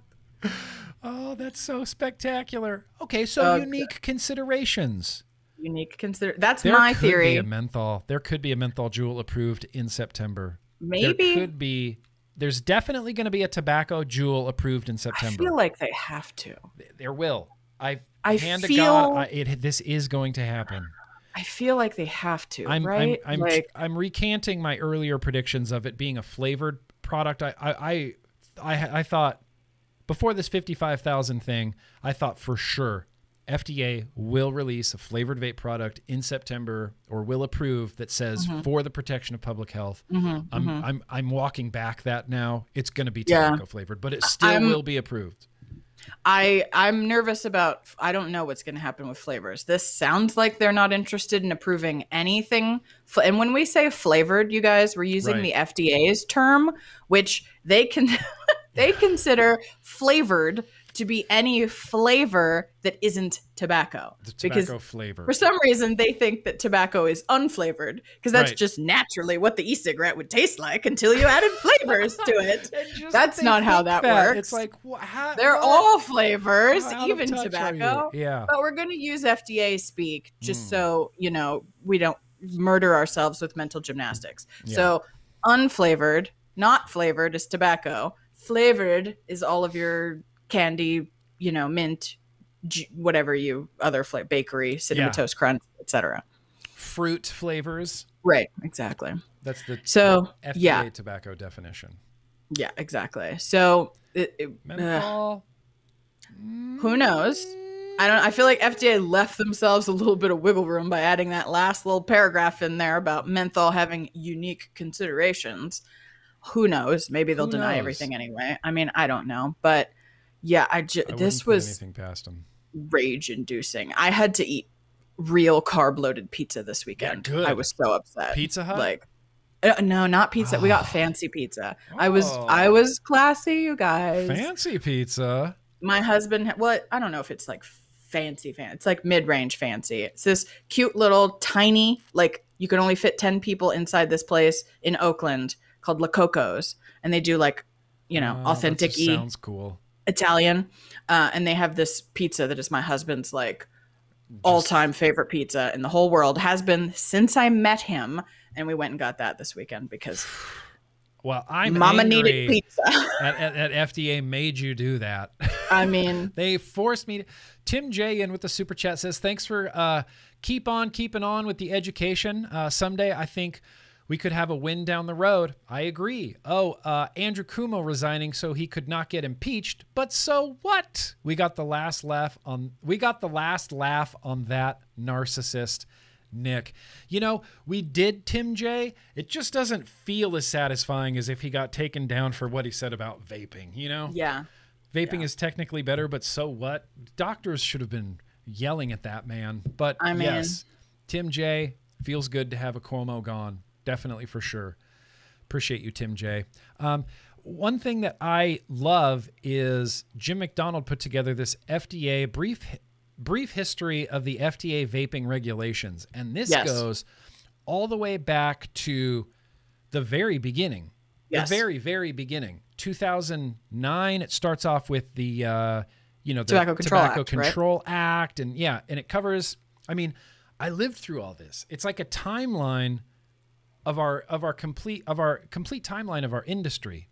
Oh, that's so spectacular. Okay, so unique considerations. That's my theory. There could be a menthol Juul approved in September. Maybe. There's definitely going to be a tobacco Juul approved in September. I feel like they have to. There will. This is going to happen. I feel like they have to, right? I'm recanting my earlier predictions of it being a flavored product. I thought before this 55,000 thing, I thought for sure FDA will release a flavored vape product in September, or will approve, that says for the protection of public health. I'm walking back that now. It's going to be tobacco flavored, but it still will be approved. I'm nervous about, I don't know what's going to happen with flavors. This sounds like they're not interested in approving anything. And when we say flavored, you guys, we're using the FDA's term, which they consider flavored to be any flavor that isn't tobacco. The tobacco flavor. For some reason, they think that tobacco is unflavored, because that's just naturally what the e-cigarette would taste like until you added flavors to it. That's not how that works. It's like, they're all flavors, even tobacco. Yeah. But we're going to use FDA speak just so, we don't murder ourselves with mental gymnastics. Yeah. So unflavored, not flavored is tobacco. Flavored is all of your candy, mint, whatever other flavor, bakery, Cinnamon Toast Crunch, etc. Fruit flavors. Right, exactly. That's the FDA tobacco definition. Yeah, exactly. So menthol. Who knows? I feel like FDA left themselves a little bit of wiggle room by adding that last little paragraph in there about menthol having unique considerations. Who knows? Maybe they'll deny everything anyway. I mean, I don't know, but yeah, this was rage-inducing. I had to eat real carb-loaded pizza this weekend. Yeah, good. I was so upset. Pizza Hut? No, not pizza. We got fancy pizza. I was classy, you guys. Fancy pizza. My husband, I don't know if it's like fancy. It's like mid-range fancy. It's this cute little tiny, like you can only fit 10 people inside this place in Oakland called La Coco's, and they do like, authentic-y. Sounds cool. Italian, and they have this pizza that is my husband's like all-time favorite pizza in the whole world, has been since I met him, and we went and got that this weekend because Well, I'm Mama angry needed pizza. at FDA made you do that. I mean, they forced me to. Tim J in with the super chat says, thanks for keep on keeping on with the education. Someday I think we could have a win down the road. I agree. Oh, Andrew Cuomo resigning so he could not get impeached. But so what? We got the last laugh on that narcissist. Nick, you know, we did Tim J. It just doesn't feel as satisfying as if he got taken down for what he said about vaping, you know? Yeah. Vaping is technically better, but so what? Doctors should have been yelling at that man. But I mean, yes, Tim J, feels good to have a Cuomo gone. Definitely, for sure. Appreciate you, Tim J. One thing that I love is Jim McDonald put together this FDA brief history of the FDA vaping regulations. And this goes all the way back to the very beginning. Yes. The very, very beginning. 2009, it starts off with the, the Tobacco Control Act. And yeah, and it covers, I mean, I lived through all this. It's like a timeline of our complete timeline of our industry.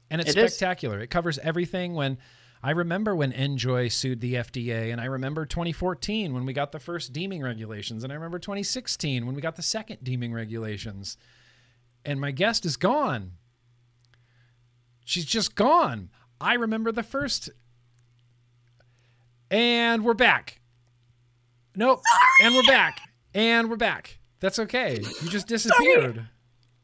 And it's spectacular. It covers everything. I remember when Enjoy sued the FDA, and I remember 2014 when we got the first deeming regulations, and I remember 2016 when we got the second deeming regulations. And my guest is gone. She's just gone. I remember the first. And we're back. Nope. Sorry. And we're back. And we're back. That's okay. You just disappeared. Sorry.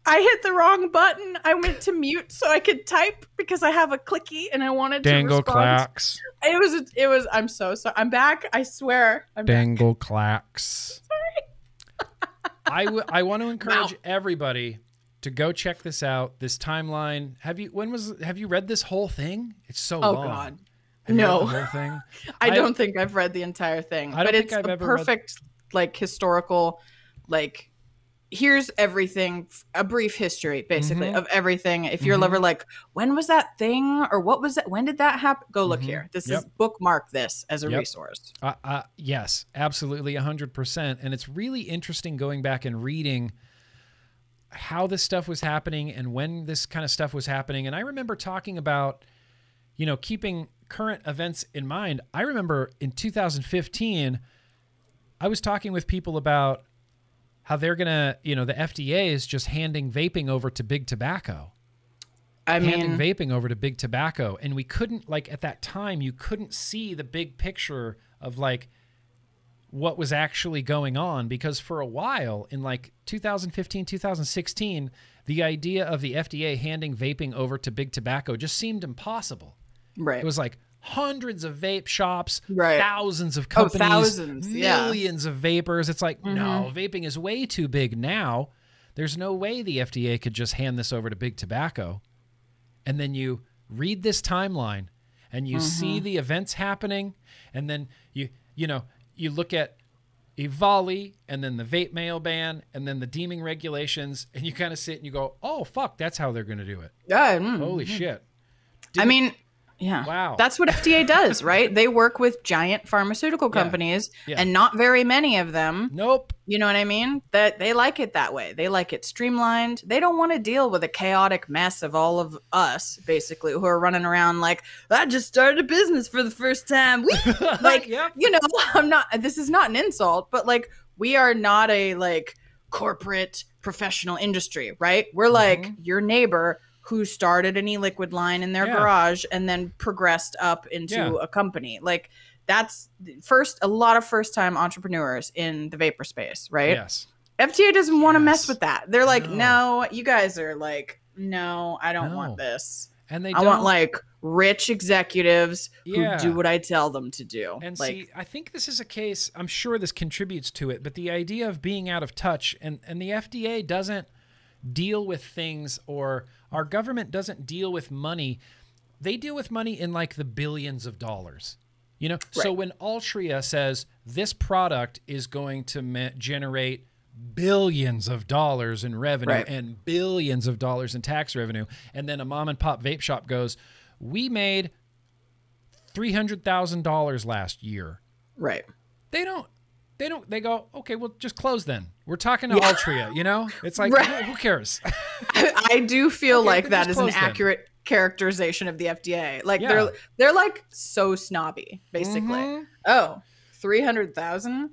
I hit the wrong button. I went to mute so I could type because I have a clicky and I wanted to respond. Clacks. It was, I'm so sorry. I'm back. I swear. I'm Dangle back. Clacks. Sorry. I want to encourage everybody to go check this out. This timeline. Have you read this whole thing? It's so long. Oh God. No. The whole thing? I don't think I've read the entire thing. But it's a perfect historical, here's everything, a brief history, basically, of everything. If you're ever like, when was that thing? Or what was it? When did that happen? Go look here. This is bookmark this as a resource. Yes, absolutely, 100%. And it's really interesting going back and reading how this stuff was happening and when this kind of stuff was happening. And I remember talking about, keeping current events in mind. I remember in 2015, I was talking with people about how they're going to, the FDA is just handing vaping over to big tobacco. Handing vaping over to big tobacco. And we couldn't, at that time, you couldn't see the big picture of, what was actually going on. Because for a while, in, 2015, 2016, the idea of the FDA handing vaping over to big tobacco just seemed impossible. Right. It was hundreds of vape shops, right. Thousands of companies, thousands, millions of vapors. It's no, vaping is way too big now. There's no way the FDA could just hand this over to big tobacco. And then you read this timeline and you see the events happening. And then you look at EVALI and then the vape mail ban and then the deeming regulations. And you kind of sit and you go, oh, fuck, that's how they're going to do it. Holy shit. Yeah. Wow. That's what FDA does, right? They work with giant pharmaceutical companies and not very many of them. Nope. You know what I mean? That they like it that way. They like it streamlined. They don't want to deal with a chaotic mess of all of us, basically, who are running around I just started a business for the first time. I'm not, this is not an insult, but we are not a corporate professional industry, right? We're your neighbor who started an e-liquid line in their garage and then progressed up into a company. That's a lot of first-time entrepreneurs in the vapor space, right? Yes. FDA doesn't want to mess with that. They're no, you guys are no, I don't want this. And I want rich executives who do what I tell them to do. And see, I think this is a case, I'm sure this contributes to it, but the idea of being out of touch and the FDA doesn't deal with things, or our government doesn't deal with money. They deal with money in the billions of dollars, Right. So when Altria says this product is going to generate billions of dollars in revenue and billions of dollars in tax revenue, and then a mom and pop vape shop goes, we made $300,000 last year. Right. They go, okay, well, just close then. We're talking to Altria, It's who cares? I do feel like that is an accurate characterization of the FDA. Like they're like so snobby, basically. Oh, 300,000?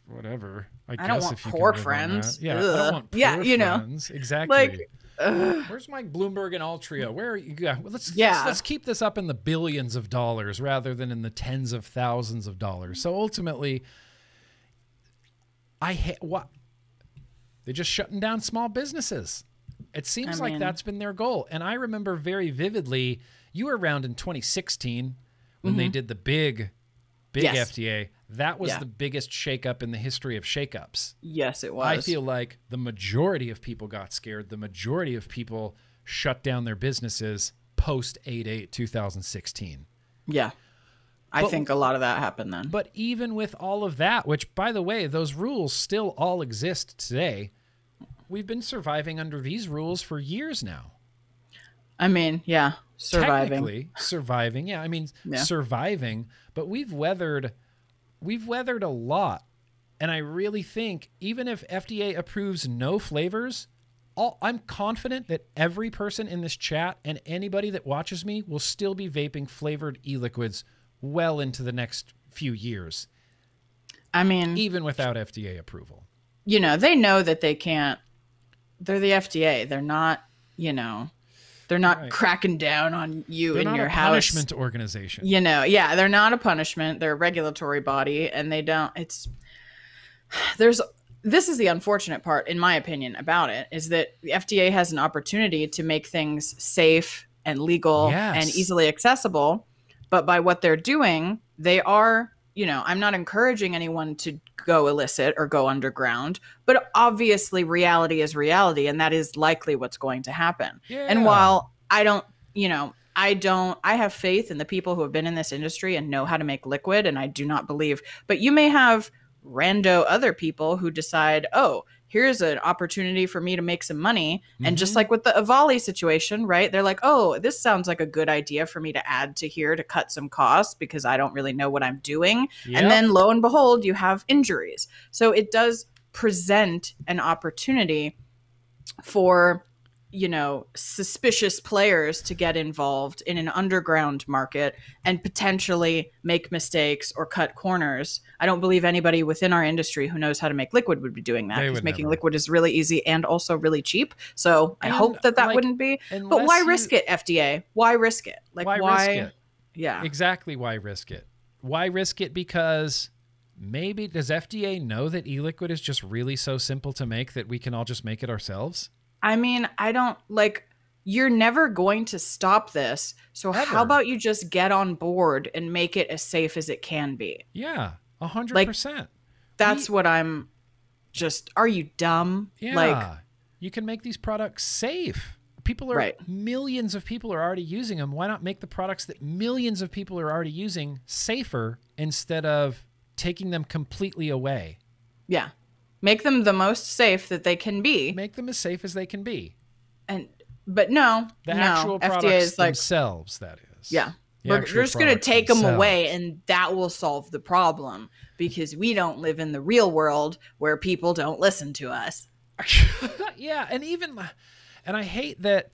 Whatever. I don't want poor friends. Yeah, I don't want poor friends. Exactly. Like, where's my Bloomberg and Altria? Where are you? Let's keep this up in the billions of dollars rather than in the tens of thousands of dollars. So ultimately, what? They're just shutting down small businesses. It seems like that's been their goal. And I remember very vividly, you were around in 2016 when they did the big FDA. That was the biggest shakeup in the history of shakeups. Yes, it was. I feel like the majority of people got scared. The majority of people shut down their businesses post 8/8/2016. Yeah. I think a lot of that happened then. But even with all of that, which, by the way, those rules still all exist today, we've been surviving under these rules for years now. I mean, yeah, surviving. Technically, surviving. Yeah, I mean, surviving. But we've weathered a lot. And I really think even if FDA approves no flavors, I'm confident that every person in this chat and anybody that watches me will still be vaping flavored e-liquids well into the next few years. I mean, even without FDA approval. You know, they know that they can't. They're the FDA. They're not, they're not cracking down on you in your house. They're not a punishment organization. They're not a punishment. They're a regulatory body, and they don't. This is the unfortunate part, in my opinion, about it, is that the FDA has an opportunity to make things safe and legal and easily accessible. But by what they're doing, they are, I'm not encouraging anyone to go illicit or go underground, but obviously reality is reality, and that is likely what's going to happen. Yeah. And while I have faith in the people who have been in this industry and know how to make liquid, and I do not believe, but you may have rando other people who decide, oh, here's an opportunity for me to make some money. And just like with the Avali situation, right? They're like, oh, this sounds like a good idea for me to add to here to cut some costs because I don't really know what I'm doing. Yep. And then lo and behold, you have injuries. So it does present an opportunity for, suspicious players to get involved in an underground market and potentially make mistakes or cut corners. I don't believe anybody within our industry who knows how to make liquid would be doing that, because making liquid is really easy and also really cheap. So I hope that wouldn't be. But why risk it, FDA? Why risk it? Why risk it? Yeah. Exactly why risk it. Why risk it? Because maybe, does FDA know that e-liquid is just really so simple to make that we can all just make it ourselves? I mean, you're never going to stop this. So how about you just get on board and make it as safe as it can be? Yeah, 100%. That's what I'm are you dumb? Yeah. You can make these products safe. Millions of people are already using them. Why not make the products that millions of people are already using safer instead of taking them completely away? Yeah. Make them the most safe that they can be. Make them as safe as they can be. But no, actual FDA products is themselves, that is. Yeah. We're just going to take them away, and that will solve the problem, because we don't live in the real world where people don't listen to us. Yeah, and I hate that.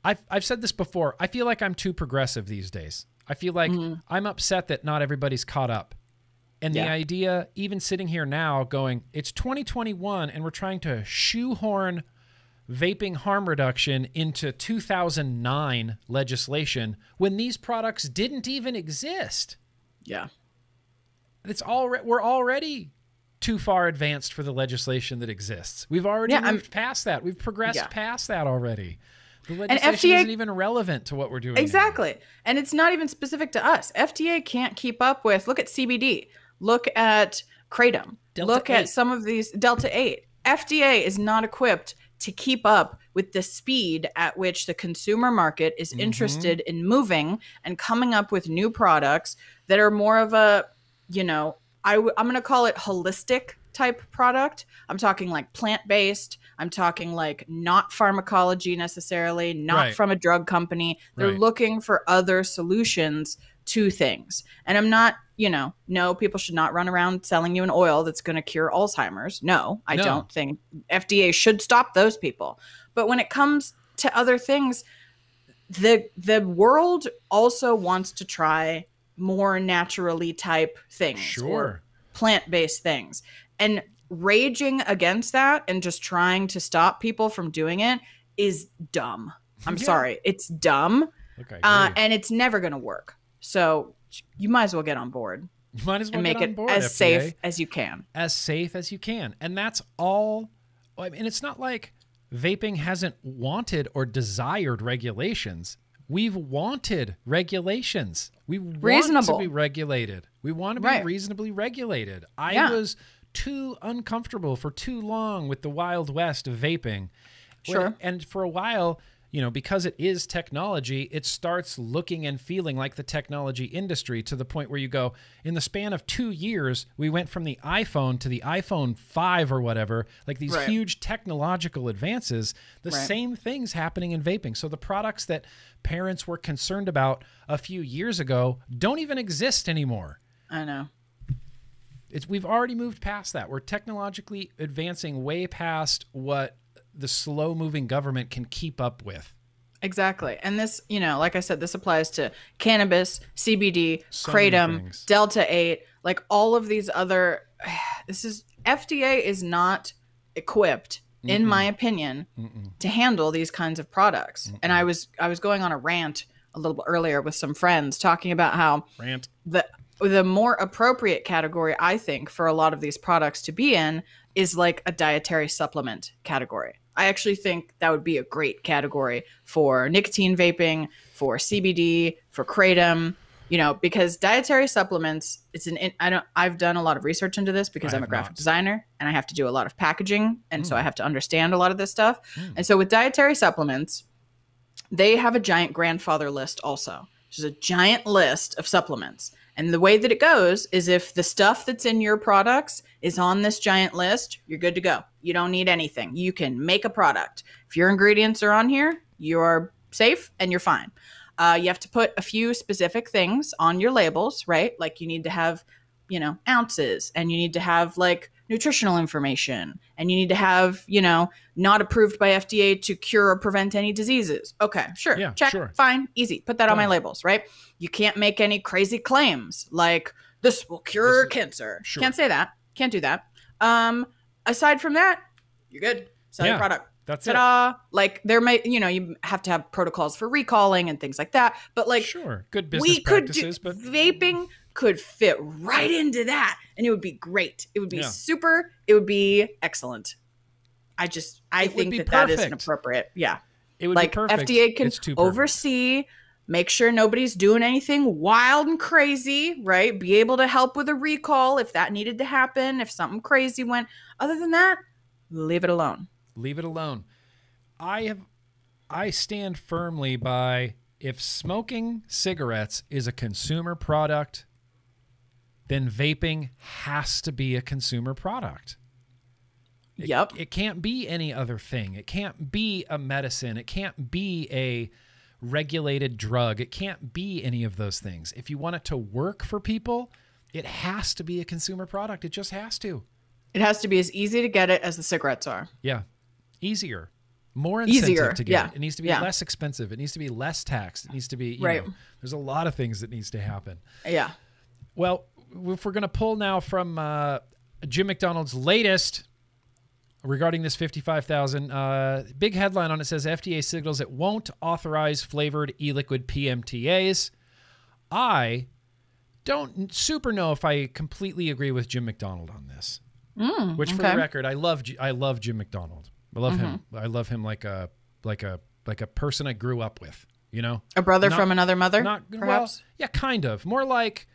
I've said this before. I feel like I'm too progressive these days. I feel like I'm upset that not everybody's caught up. And the idea, even sitting here now going, it's 2021 and we're trying to shoehorn vaping harm reduction into 2009 legislation when these products didn't even exist. Yeah. We're already too far advanced for the legislation that exists. We've already moved past that. We've progressed past that already. The legislation isn't even relevant to what we're doing. Exactly. Now. And it's not even specific to us. FDA can't keep up with, look at CBD. Look at Kratom. Look at some of these Delta 8. FDA is not equipped to keep up with the speed at which the consumer market is interested in moving and coming up with new products that are more of a, I'm going to call it holistic type product. I'm talking like plant-based. I'm talking like not pharmacology necessarily, not from a drug company. They're looking for other solutions two things. And I'm not, no, people should not run around selling you an oil that's going to cure Alzheimer's. No, I don't think FDA should stop those people. But when it comes to other things, the world also wants to try more naturally type things, or plant-based things. And raging against that and just trying to stop people from doing it is dumb. I'm sorry. It's dumb. Okay, and it's never going to work. So you might as well get on board. You might as well and make get on it board, as FDA. safe as you can. As safe as you can. And that's all. I mean, it's not like vaping hasn't wanted or desired regulations. We've wanted regulations. We want to be regulated. We want to be reasonably regulated. I was too uncomfortable for too long with the Wild West of vaping. Sure. And for a while, because it is technology, it starts looking and feeling like the technology industry, to the point where you go, in the span of 2 years, we went from the iPhone to the iPhone 5 or whatever, like these huge technological advances, the same things happening in vaping. So the products that parents were concerned about a few years ago don't even exist anymore. I know. We've already moved past that. We're technologically advancing way past what the slow-moving government can keep up with. Exactly. And this, like I said, this applies to cannabis, CBD, Kratom, Delta-8, like all of these other, FDA is not equipped, in my opinion, to handle these kinds of products. And I was going on a rant a little bit earlier with some friends talking about how the more appropriate category, I think, for a lot of these products to be in is like a dietary supplement category. I actually think that would be a great category for nicotine vaping, for CBD, for Kratom, because dietary supplements, I've done a lot of research into this because I'm a graphic designer and I have to do a lot of packaging. And so I have to understand a lot of this stuff. And so with dietary supplements, they have a giant grandfather list also. There's a giant list of supplements. And the way that it goes is if the stuff that's in your products is on this giant list, you're good to go. You don't need anything. You can make a product. If your ingredients are on here, you're safe and you're fine. You have to put a few specific things on your labels, right? Like you need to have, ounces, and you need to have like nutritional information, and you need to have, not approved by FDA to cure or prevent any diseases. Okay, sure. Yeah, check. Sure. Fine. Easy. Put that on my labels, right? You can't make any crazy claims like this will cure cancer. Sure. Can't say that. Can't do that. Aside from that, you're good. Sell your product. That's Ta-da. Like there may, you have to have protocols for recalling and things like that. But like, good business practices. But vaping could fit right into that, and it would be great. It would be super. It would be excellent. I think that isn't appropriate. Yeah, it would be perfect. FDA can oversee, make sure nobody's doing anything wild and crazy, right? Be able to help with a recall if that needed to happen, if something crazy went. Other than that, leave it alone. Leave it alone. I stand firmly by, if smoking cigarettes is a consumer product, then vaping has to be a consumer product. It can't be any other thing. It can't be a medicine. It can't be a regulated drug. It can't be any of those things. If you want it to work for people, it has to be a consumer product. It just has to. It has to be as easy to get it as the cigarettes are. Yeah. Easier. More incentive to get it. It needs to be less expensive. It needs to be less taxed. It needs to be, there's a lot of things that needs to happen. Yeah. Well, if we're going to pull now from Jim McDonald's latest regarding this 55,000, big headline on it says FDA signals it won't authorize flavored e-liquid PMTAs. I don't super know if I completely agree with Jim McDonald on this. Which, for the record, I love Jim McDonald. I love him. I love him like a person I grew up with. A brother from another mother. Perhaps. Well, yeah, kind of. More like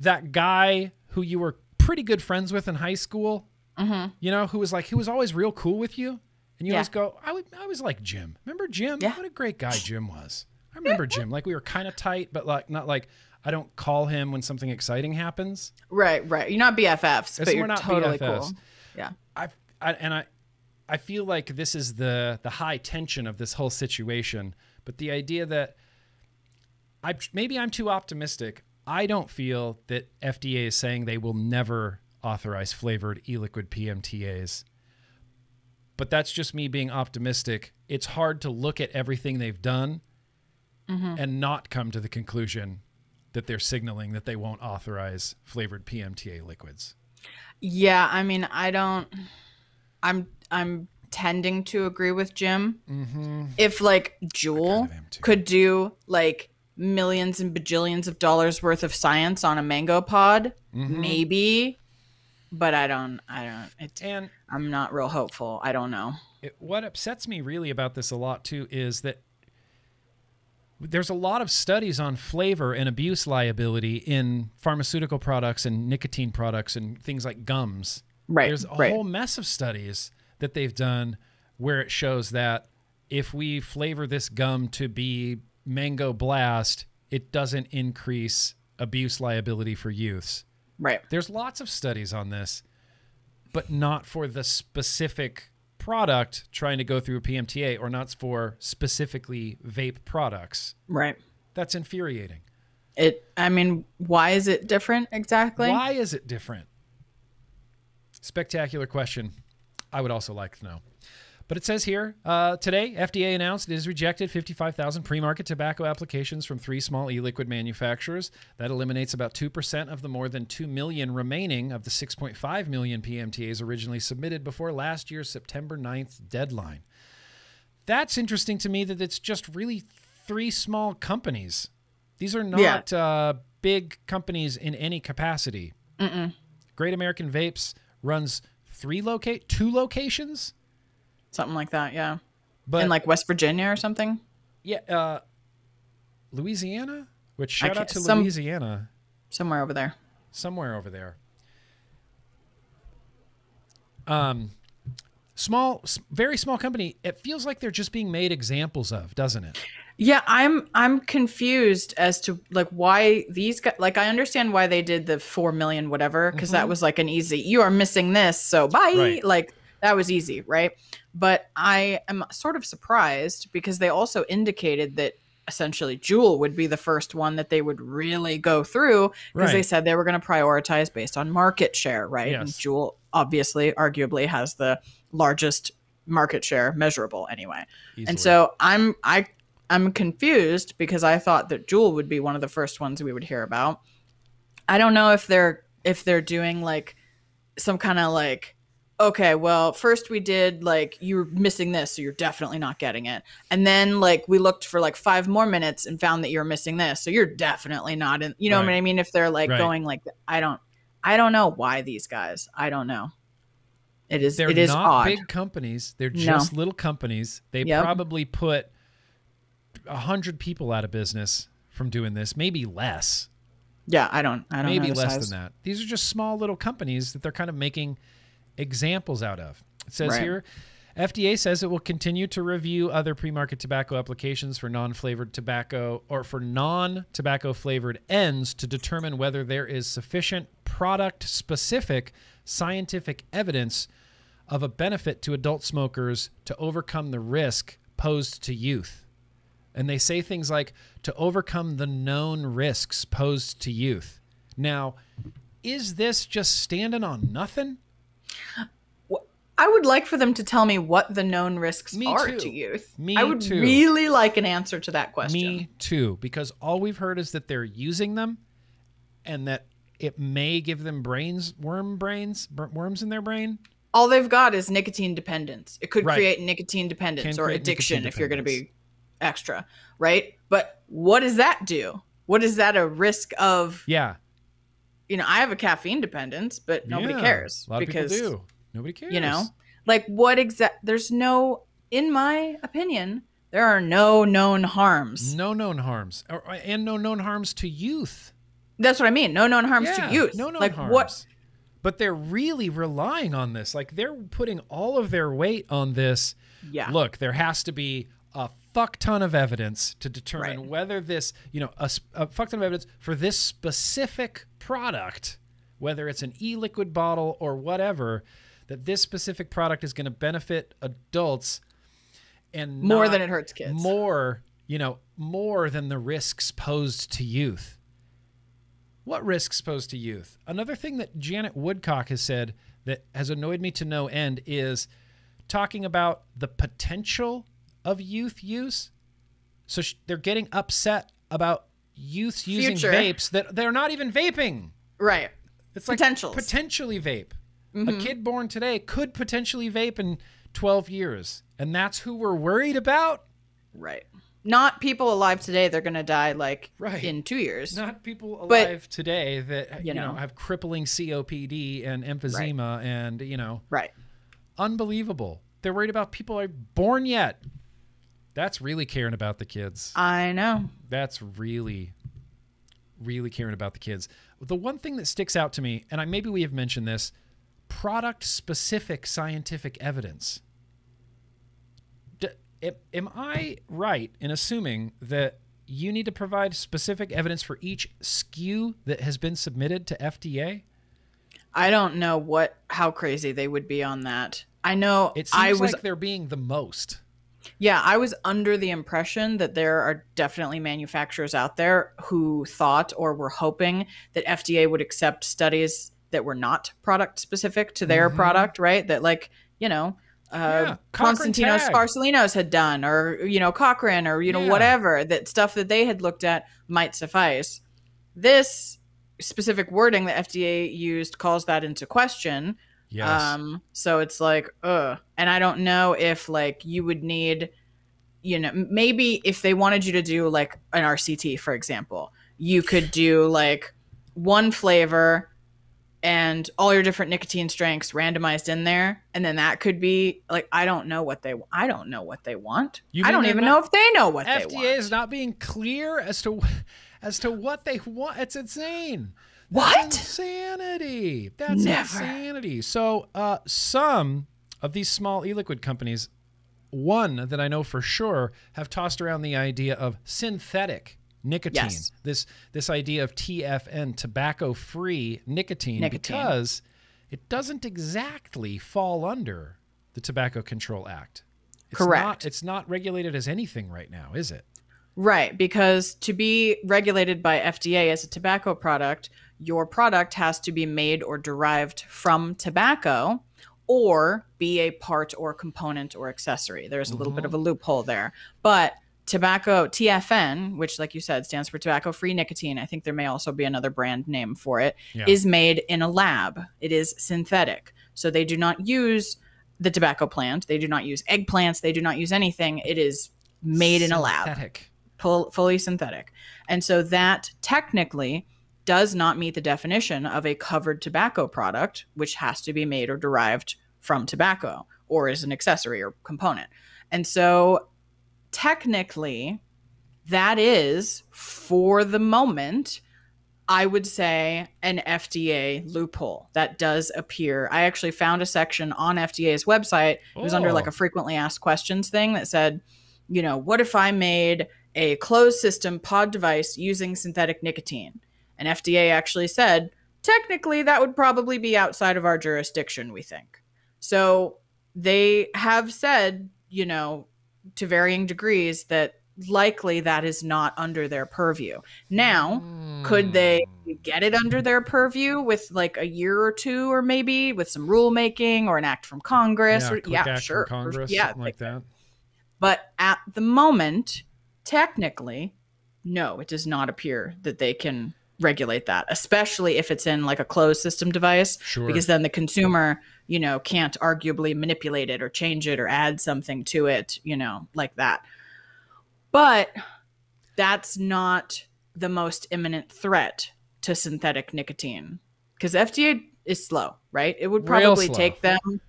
that guy who you were pretty good friends with in high school. Who was always real cool with you, and you always go, I was like Jim. Remember Jim? Yeah. What a great guy Jim was. I remember Jim. Like we were kind of tight, but like not like. I don't call him when something exciting happens. Right. You're not BFFs, but you're not totally BFFs. Cool. Yeah. I feel like this is the high tension of this whole situation. But the idea that maybe I'm too optimistic. I don't feel that FDA is saying they will never authorize flavored e-liquid PMTAs. But that's just me being optimistic. It's hard to look at everything they've done and not come to the conclusion that they're signaling that they won't authorize flavored PMTA liquids. Yeah, I mean, I'm tending to agree with Jim. If like Juul could do like millions and bajillions of dollars worth of science on a mango pod, maybe, but I'm not real hopeful. I don't know. What upsets me really about this a lot too is that there's a lot of studies on flavor and abuse liability in pharmaceutical products and nicotine products and things like gums. Right. There's a whole mess of studies that they've done where it shows that if we flavor this gum to be Mango Blast, it doesn't increase abuse liability for youths. Right. There's lots of studies on this, but not for the specific product trying to go through a PMTA, or not for specifically vape products. Right. That's infuriating. I mean, why is it different exactly? Why is it different? Spectacular question. I would also like to know. But it says here, today, FDA announced it has rejected 55,000 pre-market tobacco applications from 3 small e-liquid manufacturers. That eliminates about 2% of the more than 2 million remaining of the 6.5 million PMTAs originally submitted before last year's September 9th deadline. That's interesting to me that it's just really 3 small companies. These are not big companies in any capacity. Great American Vapes runs 2 locations? Something like that, yeah. But in like West Virginia or something? Yeah, Louisiana? Which shout out to Louisiana. Somewhere over there. Somewhere over there. Very small company. It feels like they're just being made examples of, doesn't it? Yeah, I'm confused as to like why these guys, like I understand why they did the 4 million whatever, because that was like an easy, you are missing this, so bye. Right. Like that was easy, right? But I am sort of surprised because they also indicated that essentially Juul would be the first one that they would really go through, because they said they were going to prioritize based on market share, right? Yes. And Juul obviously, arguably, has the largest market share measurable anyway. Easily. And so I'm confused because I thought that Juul would be one of the first ones we would hear about. I don't know if they're doing like some kind of like, okay, well, first we did like, you're missing this, so you're definitely not getting it. And then like we looked for like 5 more minutes and found that you're missing this, so you're definitely not in, you know what I mean? If they're like going like, I don't know why these guys, I don't know. It is not odd. Big companies. They're just little companies. They probably put 100 people out of business from doing this, maybe less. Yeah, I don't maybe know less than that. These are just small little companies that they're kind of making examples out of. It says here, FDA says it will continue to review other pre-market tobacco applications for non-flavored tobacco or for non-tobacco flavored ends to determine whether there is sufficient product-specific scientific evidence of a benefit to adult smokers to overcome the risk posed to youth. And they say things like, to overcome the known risks posed to youth. Now, is this just standing on nothing? I would like for them to tell me what the known risks are to youth. I would really like an answer to that question. Me too, because all we've heard is that they're using them and that it may give them worms in their brain. All they've got is nicotine dependence. It could create nicotine dependence or addiction if you're going to be extra, right? But what does that do? What is that a risk of? Yeah. You know, I have a caffeine dependence, but nobody cares. A lot of people do. Nobody cares. You know, like there's no, in my opinion, there are no known harms. No known harms. And no known harms to youth. That's what I mean. No known harms to youth. No known harms. What? But they're really relying on this. Like they're putting all of their weight on this. Yeah. Look, there has to be a fuck ton of evidence to determine whether this, you know, a fuck ton of evidence for this specific product, whether it's an e-liquid bottle or whatever, that this specific product is going to benefit adults and more than it hurts kids. More more than the risks posed to youth. What risks posed to youth? Another thing that Janet Woodcock has said that has annoyed me to no end is talking about the potential of youth use. So they're getting upset about youths using vapes that they're not even vaping. Right. It's like potentially vape. A kid born today could potentially vape in 12 years. And that's who we're worried about? Right. Not people alive today. They're going to die in 2 years. Not people alive today that, have crippling COPD and emphysema and, Right. Unbelievable. They're worried about people who aren't born yet. That's really caring about the kids. I know. That's really, really caring about the kids. The one thing that sticks out to me, and maybe we have mentioned this, product-specific scientific evidence. Am I right in assuming that you need to provide specific evidence for each SKU that has been submitted to FDA? I don't know how crazy they would be on that. I know it seems like they're being the most. Yeah, I was under the impression that there are definitely manufacturers out there who thought or were hoping that FDA would accept studies that were not product specific to their product, right? That Constantinos Sparcelinos had done, or Cochrane, or whatever, that stuff that they had looked at might suffice. This specific wording that FDA used calls that into question. Yes. So it's like, and I don't know if you would need, maybe if they wanted you to do an RCT, for example, you could do one flavor and all your different nicotine strengths randomized in there. And then that could be I don't know what they want. I don't even know if they know what they want. FDA is not being clear as to what they want. It's insane. What? That's insanity. That's insanity. So some of these small e-liquid companies, one that I know for sure, have tossed around the idea of synthetic nicotine. Yes. This idea of TFN, tobacco-free nicotine, because it doesn't exactly fall under the Tobacco Control Act. Correct. It's not regulated as anything right now, is it? Right, because to be regulated by FDA as a tobacco product, your product has to be made or derived from tobacco or be a part or component or accessory. There's a little bit of a loophole there. But tobacco, TFN, which like you said stands for tobacco-free nicotine, I think there may also be another brand name for it, is made in a lab. It is synthetic. So they do not use the tobacco plant. They do not use eggplants. They do not use anything. It is made in a lab. Fully synthetic. And so that technically does not meet the definition of a covered tobacco product, which has to be made or derived from tobacco or is an accessory or component. And so technically that is, for the moment, I would say an FDA loophole that does appear. I actually found a section on FDA's website. It was under a frequently asked questions thing that said, what if I made a closed system pod device using synthetic nicotine? And FDA actually said, technically, that would probably be outside of our jurisdiction, we think. So they have said, to varying degrees, that likely that is not under their purview. Now, could they get it under their purview with a year or two, or maybe with some rulemaking or an act from Congress? Act from Congress, something like that. But at the moment, technically, no, it does not appear that they can regulate that, especially if it's in a closed system device, because then the consumer, can't arguably manipulate it or change it or add something to it, like that. But that's not the most imminent threat to synthetic nicotine, because FDA is slow, right? It would probably take them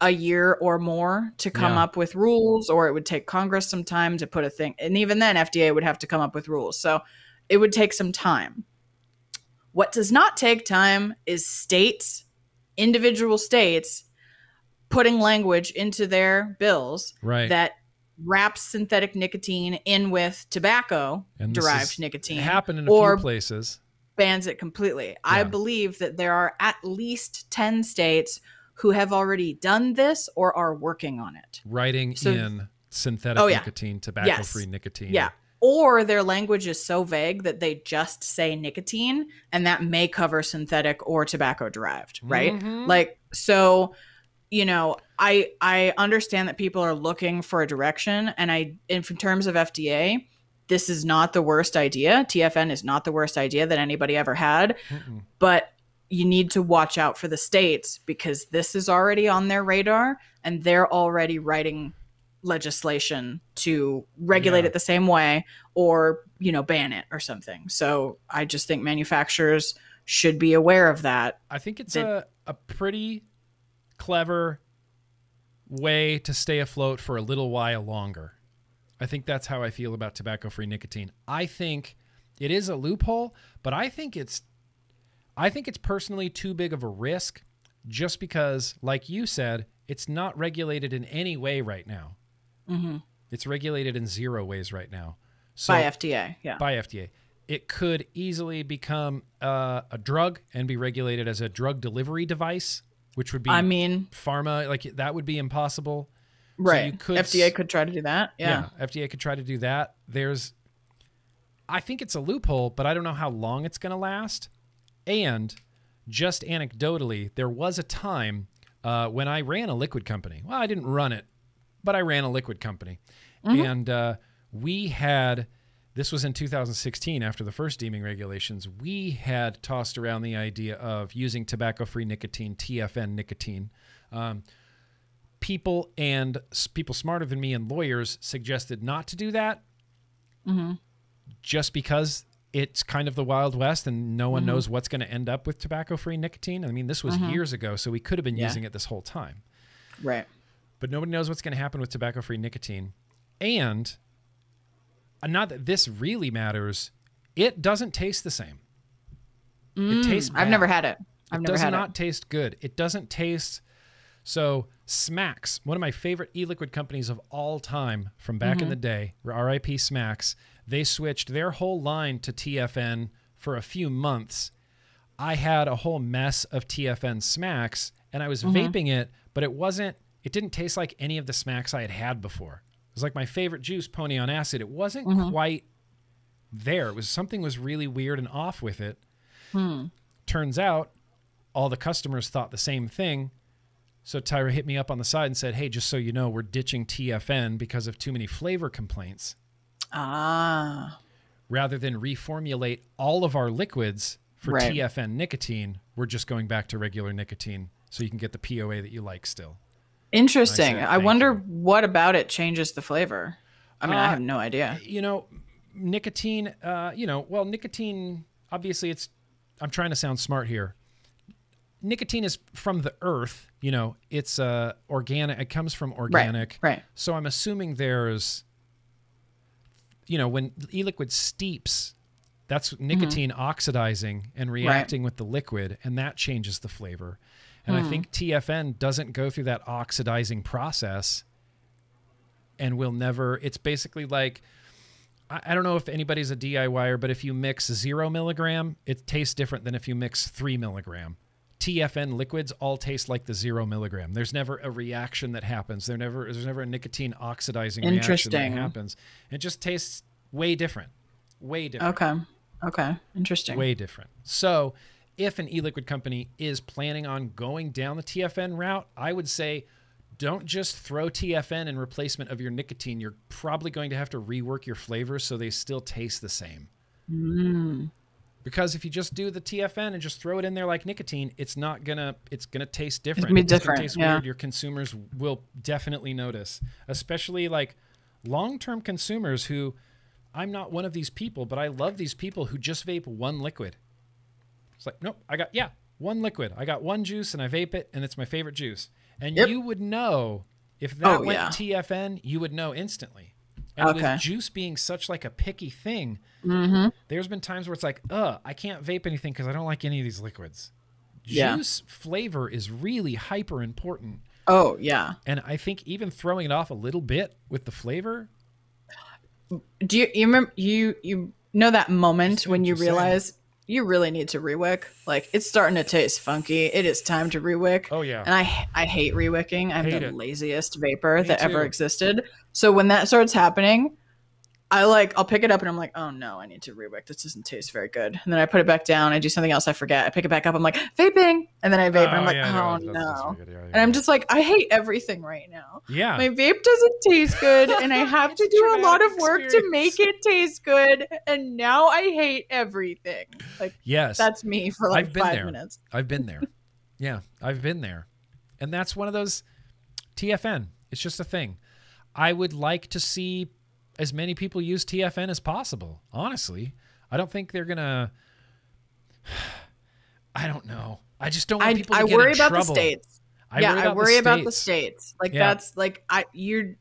a year or more to come up with rules, or it would take Congress some time to put a thing. And even then FDA would have to come up with rules. So it would take some time. What does not take time is individual states, putting language into their bills that wraps synthetic nicotine in with tobacco-derived nicotine. It happened in a few places. Bans it completely. Yeah. I believe that there are at least 10 states who have already done this or are working on it. Writing in synthetic nicotine, tobacco-free nicotine. Yeah. or their language is so vague that they just say nicotine, and that may cover synthetic or tobacco derived, right? Like, so, you know, I understand that people are looking for a direction, and in terms of FDA, this is not the worst idea. TFN is not the worst idea that anybody ever had, but you need to watch out for the states, because this is already on their radar and they're already writing legislation to regulate it the same way, or, you know, ban it or something. So I just think manufacturers should be aware of that. I think it's a pretty clever way to stay afloat for a little while longer. I think that's how I feel about tobacco-free nicotine. I think it is a loophole, but I think it's personally too big of a risk, just because, like you said, it's not regulated in any way right now. It's regulated in 0 ways right now. So, by FDA, By FDA. It could easily become a drug and be regulated as a drug delivery device, which would be, pharma, like that would be impossible. Right. So FDA could try to do that. Yeah. FDA could try to do that. I think it's a loophole, but I don't know how long it's going to last. And just anecdotally, there was a time when I ran a liquid company. Well, I didn't run it, but I ran a liquid company. And we had, this was in 2016 after the first deeming regulations, we had tossed around the idea of using tobacco-free nicotine, TFN nicotine. People smarter than me and lawyers suggested not to do that, just because it's kind of the Wild West and no one knows what's going to end up with tobacco-free nicotine. I mean, this was years ago, so we could have been using it this whole time. Right. But nobody knows what's going to happen with tobacco-free nicotine. And not that this really matters, it doesn't taste the same. It tastes bad. I've never had it. It does not taste good. It doesn't taste... So Smacks, one of my favorite e-liquid companies of all time from back in the day, RIP Smacks, they switched their whole line to TFN for a few months. I had a whole mess of TFN Smacks, and I was vaping it, but it didn't taste like any of the Smacks I had had before. It was like my favorite juice, Pony on Acid. It wasn't quite there. Something was really weird and off with it. Turns out all the customers thought the same thing. So Tyra hit me up on the side and said, hey, just so you know, we're ditching TFN because of too many flavor complaints. Rather than reformulate all of our liquids for TFN nicotine, we're just going back to regular nicotine so you can get the POA that you like still. Interesting. I wonder what about it changes the flavor. I mean, I have no idea. You know, nicotine, nicotine, obviously I'm trying to sound smart here. Nicotine is from the earth, you know, it's organic. It comes from organic. Right. So I'm assuming there's, you know, when e-liquid steeps, that's nicotine oxidizing and reacting with the liquid, and that changes the flavor. And I think TFN doesn't go through that oxidizing process and will never, it's basically like, I don't know if anybody's a DIYer, but if you mix 0 milligram, it tastes different than if you mix 3 milligram. TFN liquids all taste like the 0 milligram. There's never a reaction that happens. There's never a nicotine oxidizing reaction that happens. It just tastes way different. Way different. Okay. Interesting. Way different. So if an e-liquid company is planning on going down the TFN route, I would say don't just throw TFN in replacement of your nicotine. You're probably going to have to rework your flavors so they still taste the same. Because if you just do the TFN and just throw it in there like nicotine, it's gonna taste different. It's gonna be different. It's gonna taste weird. Your consumers will definitely notice, especially like long-term consumers who, I'm not one of these people, but I love these people who just vape one liquid. It's like, nope, I got one liquid. I got one juice and I vape it and it's my favorite juice. And you would know if that went TFN, you would know instantly. And with juice being such like a picky thing, there's been times where it's like, I can't vape anything because I don't like any of these liquids. Juice flavor is really hyper important. Oh, yeah. And I think even throwing it off a little bit with the flavor. Do you remember, you know that moment when you realize you really need to rewick? Like, it's starting to taste funky. It is time to rewick. Oh, yeah. And I hate rewicking. I'm the laziest vapor that ever existed. So when that starts happening, I'll pick it up and I'm like, oh no, I need to rewick. This doesn't taste very good. And then I put it back down. I do something else. I forget. I pick it back up. I'm like, vaping. And then I vape. and I'm like, no. And I'm just like, I hate everything right now. Yeah. My vape doesn't taste good. And I have to do a lot of work to make it taste good. And now I hate everything. Like, yes, that's me for like 5 minutes. I've been there. Yeah, I've been there. And that's one of those TFN. It's just a thing. I would like to see as many people use TFN as possible. Honestly, I don't think they're gonna. I don't know. I just don't want people to get in trouble. I worry about the states. I worry about the states. Like that's like you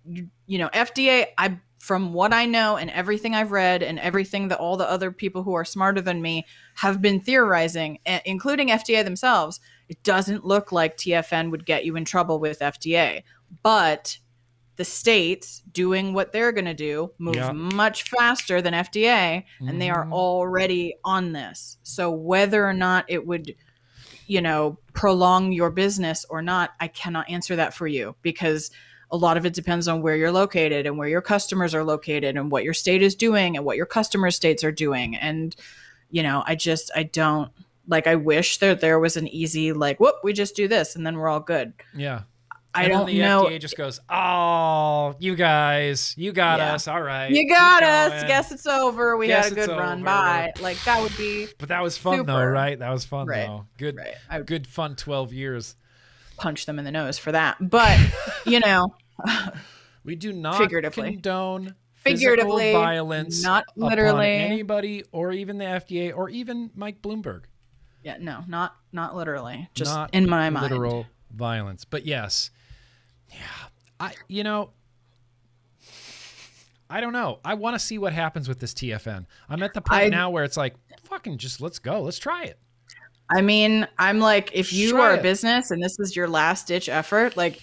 know, FDA. From what I know and everything I've read and everything that all the other people who are smarter than me have been theorizing, including FDA themselves, it doesn't look like TFN would get you in trouble with FDA, but the states doing what they're going to do move much faster than FDA, and they are already on this. So whether or not it would, you know, prolong your business or not, I cannot answer that for you, because a lot of it depends on where you're located and where your customers are located and what your state is doing and what your customer states are doing. And, you know, I don't like, I wish that there was an easy, like, whoop, we just do this and then we're all good. Yeah. I don't know. The FDA just goes, oh, you guys, you got us. All right. You got us. Guess it's over. We had a good run. Bye. Like, that would be. But that was fun, though, right? That was fun, though. Good, good fun 12 years. Punch them in the nose for that. But, you know. We do not condone figuratively, physical violence not literally upon anybody or even the FDA or even Mike Bloomberg. Yeah, no, not literally. Just not in my mind. Literal violence. But yes. Yeah. You know, I don't know. I want to see what happens with this TFN. I'm at the point now where it's like, fucking just let's go. Let's try it. I mean, I'm like, if you are a business and this is your last ditch effort, like,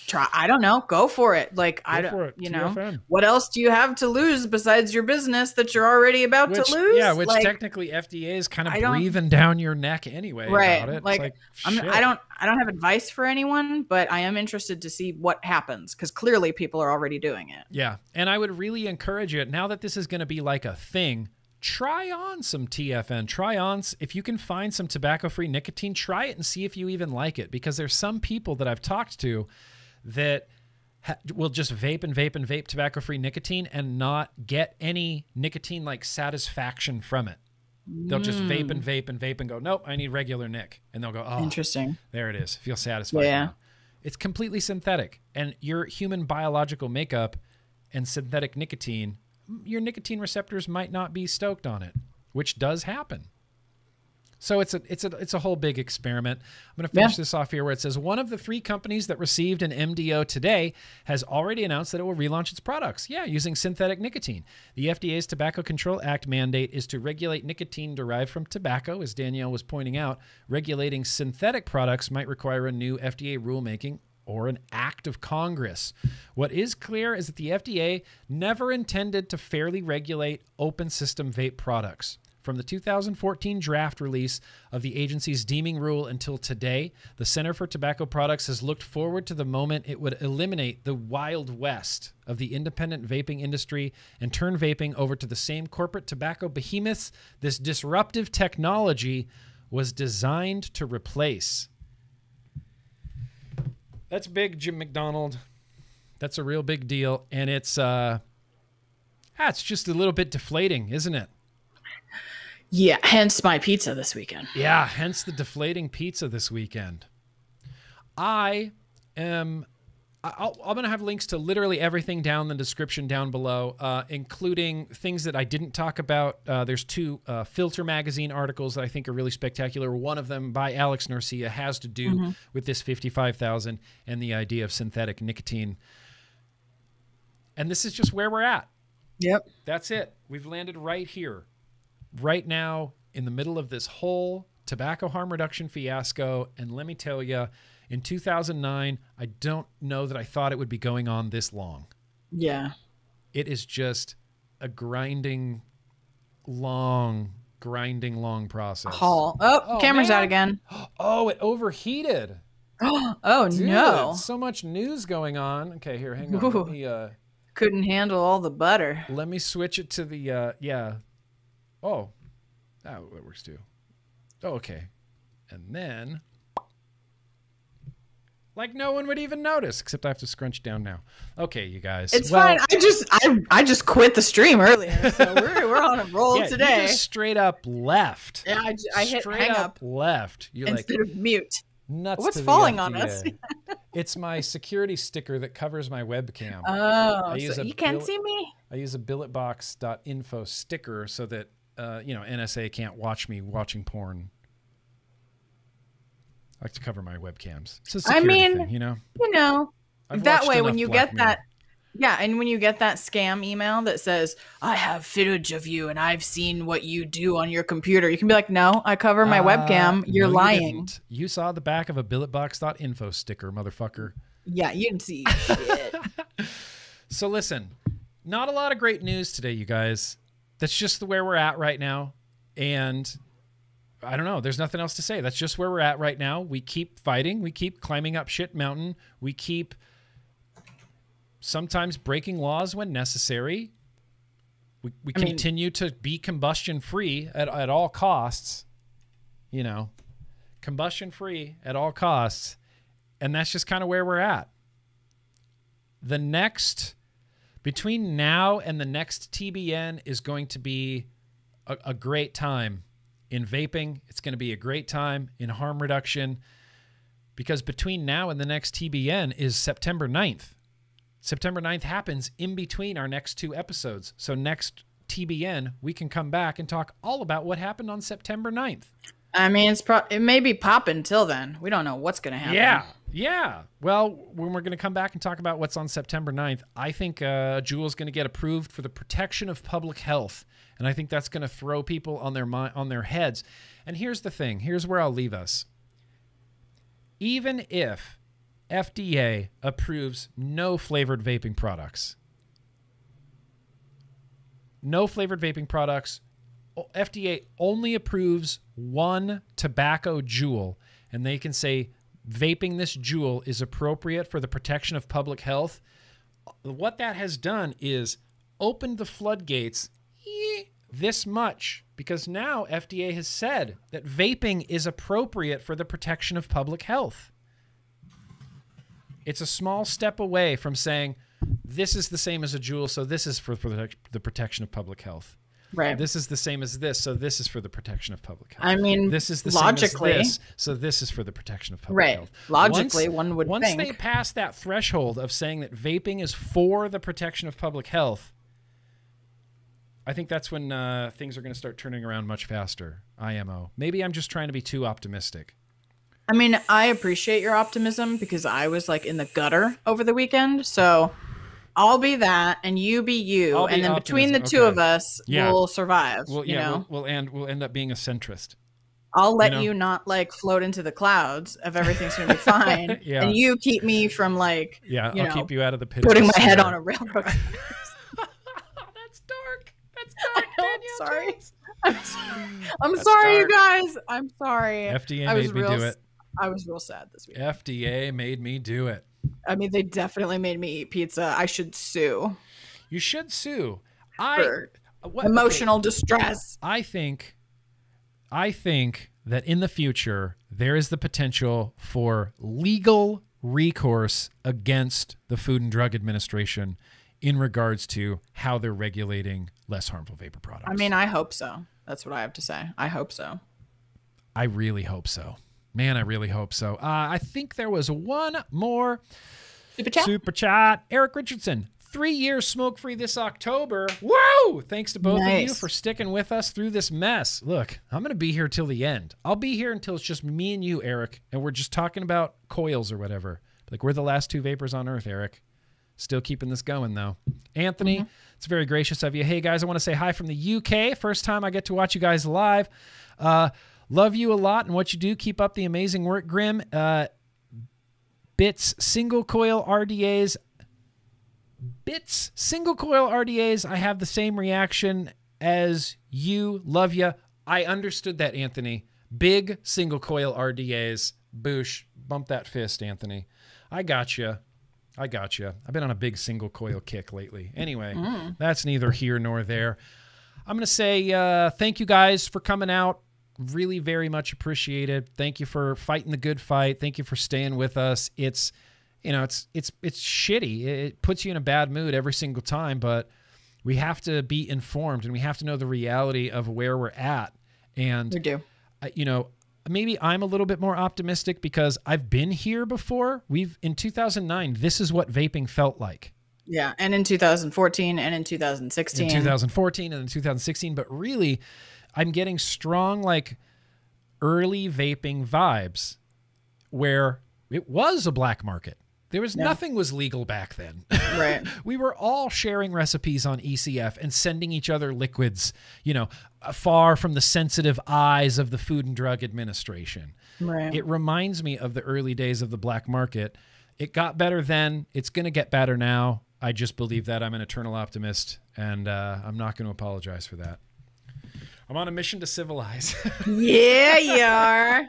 try. I don't know. Go for it. Like, I don't, you know, what else do you have to lose besides your business that you're already about to lose? Yeah, which like, technically FDA is kind of breathing down your neck anyway. Right. About it. Like I don't have advice for anyone, but I am interested to see what happens, because clearly people are already doing it. Yeah, and I would really encourage you, now that this is going to be like a thing, try on some TFN. Try on, if you can find some tobacco-free nicotine, try it and see if you even like it, because there's some people that I've talked to that will just vape and vape and vape tobacco-free nicotine and not get any nicotine-like satisfaction from it. They'll just vape and vape and vape and go, nope, I need regular nic. And they'll go, oh, interesting. There it is. Feel satisfied. Yeah. Now. It's completely synthetic. And your human biological makeup and synthetic nicotine, your nicotine receptors might not be stoked on it, which does happen. So it's a whole big experiment. I'm going to finish this off here where it says, one of the 3 companies that received an MDO today has already announced that it will relaunch its products. Yeah, using synthetic nicotine. The FDA's Tobacco Control Act mandate is to regulate nicotine derived from tobacco. As Danielle was pointing out, regulating synthetic products might require a new FDA rulemaking or an act of Congress. What is clear is that the FDA never intended to fairly regulate open system vape products. From the 2014 draft release of the agency's deeming rule until today, the Center for Tobacco Products has looked forward to the moment it would eliminate the Wild West of the independent vaping industry and turn vaping over to the same corporate tobacco behemoths this disruptive technology was designed to replace. That's big, Jim McDonald. That's a real big deal. And it's just a little bit deflating, isn't it? Yeah, hence my pizza this weekend. Yeah, hence the deflating pizza this weekend. I'm going to have links to literally everything down in the description down below, including things that I didn't talk about. There's 2 Filter magazine articles that I think are really spectacular. One of them by Alex Narcia has to do with this 55,000 and the idea of synthetic nicotine. And this is just where we're at. Yep. That's it. We've landed right here. Right now, in the middle of this whole tobacco harm reduction fiasco. And let me tell you, in 2009, I don't know that I thought it would be going on this long. Yeah. It is just a grinding, long process. Oh, camera's out again. Oh, it overheated. Oh, dude, no. So much news going on. Okay, here, hang on. Let me, Couldn't handle all the butter. Let me switch it to the, yeah. Oh, that works too. Oh, okay. And then, like no one would even notice, except I have to scrunch down now. Okay, you guys. It's fine. I just quit the stream earlier, so we're on a roll today. You just straight up left. Yeah, I hit hang up left. You're instead of mute. Nuts. What's falling on us? It's my security sticker that covers my webcam. Oh, so you can't see me? I use a billetbox.info sticker so that NSA can't watch me watching porn. I like to cover my webcams. It's a security thing, you know. That way when you get that, and when you get that scam email that says, "I have footage of you and I've seen what you do on your computer," you can be like, "No, I cover my webcam. You're lying." You saw the back of a billetbox.info sticker, motherfucker. Yeah, you didn't see shit. So listen, not a lot of great news today, you guys. That's just where we're at right now, and I don't know. There's nothing else to say. That's just where we're at right now. We keep fighting. We keep climbing up shit mountain. We keep sometimes breaking laws when necessary. We continue to be combustion free at all costs. You know, combustion free at all costs. And that's just kind of where we're at. Between now and the next TBN is going to be a great time. In vaping, it's going to be a great time in harm reduction, because between now and the next TBN is September 9th. September 9th happens in between our next two episodes. So next TBN, we can come back and talk all about what happened on September 9th. I mean, it may be popping till then. We don't know what's going to happen. Yeah. Well, when we're going to come back and talk about what's on September 9th, I think Juul's going to get approved for the protection of public health. And I think that's going to throw people on their heads. And here's the thing. Here's where I'll leave us. Even if FDA approves no flavored vaping products, FDA only approves one tobacco Juul, and they can say vaping this Juul is appropriate for the protection of public health. What that has done is opened the floodgates this much, because now FDA has said that vaping is appropriate for the protection of public health. It's a small step away from saying this is the same as a Juul, so this is for the protection of public health. Right. This is the same as this, so this is for the protection of public health. I mean, this is the logically, same as this, so this is for the protection of public health. Logically, one would think. Once they pass that threshold of saying that vaping is for the protection of public health, I think that's when things are going to start turning around much faster. IMO. Maybe I'm just trying to be too optimistic. I mean, I appreciate your optimism because I was like in the gutter over the weekend. So I'll be that and you be you. And then between the two of us, we'll survive. Well, you know? we'll end up being a centrist. I'll let you not like float into the clouds if everything's going to be fine. And you keep me from like, I'll keep you out of the pit. Putting my head on a railroad. That's dark. That's dark. I'm sorry. I'm sorry, you guys. I'm sorry. FDA made me do it. I was real sad this week. FDA made me do it. I mean, they definitely made me eat pizza. I should sue. You should sue. Emotional distress. I think that in the future, there is the potential for legal recourse against the Food and Drug Administration in regards to how they're regulating less harmful vapor products. I mean, I hope so. That's what I have to say. I hope so. I really hope so. Man, I really hope so. I think there was one more super chat. Eric Richardson, 3 years smoke-free this October. Whoa! Thanks to both of you for sticking with us through this mess. Look, I'm going to be here till the end. I'll be here until it's just me and you, Eric, and we're just talking about coils or whatever. Like, we're the last two vapors on Earth, Eric. Still keeping this going, though. Anthony, it's very gracious of you. Hey, guys, I want to say hi from the UK. First time I get to watch you guys live. Love you a lot and what you do. Keep up the amazing work, Grimm. Bits single coil RDAs. Bits single coil RDAs. I have the same reaction as you. Love you. I understood that, Anthony. Big single coil RDAs. Boosh. Bump that fist, Anthony. I got you. I got you. I've been on a big single coil kick lately. Anyway, that's neither here nor there. I'm going to say thank you guys for coming out. Really very much appreciated. Thank you for fighting the good fight. Thank you for staying with us. It's, you know, it's shitty. It puts you in a bad mood every single time, but we have to be informed and we have to know the reality of where we're at. And we do. You know, maybe I'm a little bit more optimistic because I've been here before. In 2009, this is what vaping felt like. Yeah, and in 2014 and in 2016. In 2014 and in 2016, but really, I'm getting strong, like, early vaping vibes where it was a black market. There was nothing was legal back then. Right. We were all sharing recipes on ECF and sending each other liquids, you know, far from the sensitive eyes of the Food and Drug Administration. Right. It reminds me of the early days of the black market. It got better then. It's going to get better now. I just believe that. I'm an eternal optimist, and I'm not going to apologize for that. I'm on a mission to civilize. Yeah, you are.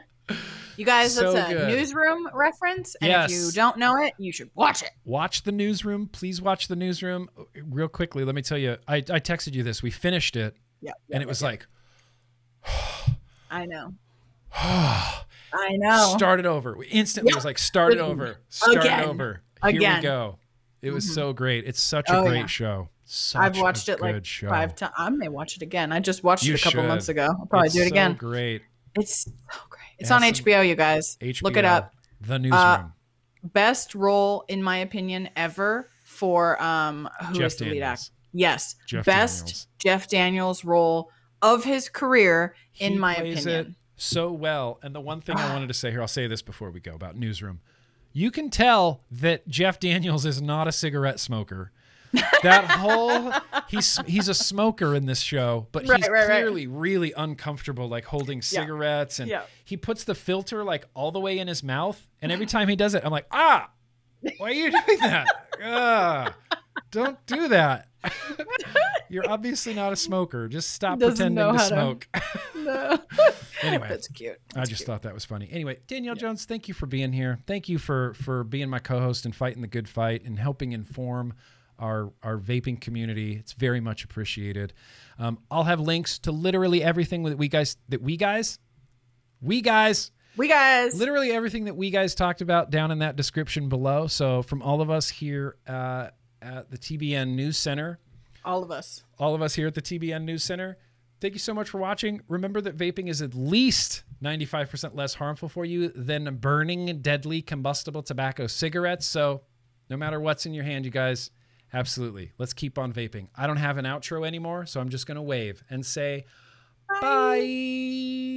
You guys, So that's a good. Newsroom reference, and Yes. if you don't know it, you should watch it. Watch the Newsroom. Please watch the Newsroom. Real quickly, let me tell you, I texted you this. We finished it, and it was like... I know. I know. Start it over. We instantly was like, start it over. Start it over. Here we go. It was so great. It's such a great show. I've watched it like 5 times. I may watch it again. I just watched it a couple months ago. I'll probably do it again. It's so great. It's so great. It's on HBO, you guys. HBO, look it up. The Newsroom. Best role, in my opinion, ever for who is the lead actor? Yes. Best Jeff Daniels role of his career, in my opinion. So well. And the one thing I wanted to say here, I'll say this before we go about Newsroom. You can tell that Jeff Daniels is not a cigarette smoker. That whole he's a smoker in this show, but he's clearly really uncomfortable, like holding cigarettes, and he puts the filter like all the way in his mouth, and every time he does it, I'm like, why are you doing that? Don't do that. You're obviously not a smoker. Just stop pretending to smoke. No. Anyway, that's cute. I just thought that was funny. Anyway, Danielle Jones, thank you for being here. Thank you for being my co-host and fighting the good fight and helping inform our vaping community. It's very much appreciated. I'll have links to literally everything that we guys literally everything that we guys talked about down in that description below. So from all of us here at the TBN News Center, all of us here at the TBN News Center, thank you so much for watching. Remember that vaping is at least 95% less harmful for you than burning deadly combustible tobacco cigarettes. So no matter what's in your hand, you guys, absolutely, let's keep on vaping. I don't have an outro anymore, so I'm just going to wave and say bye.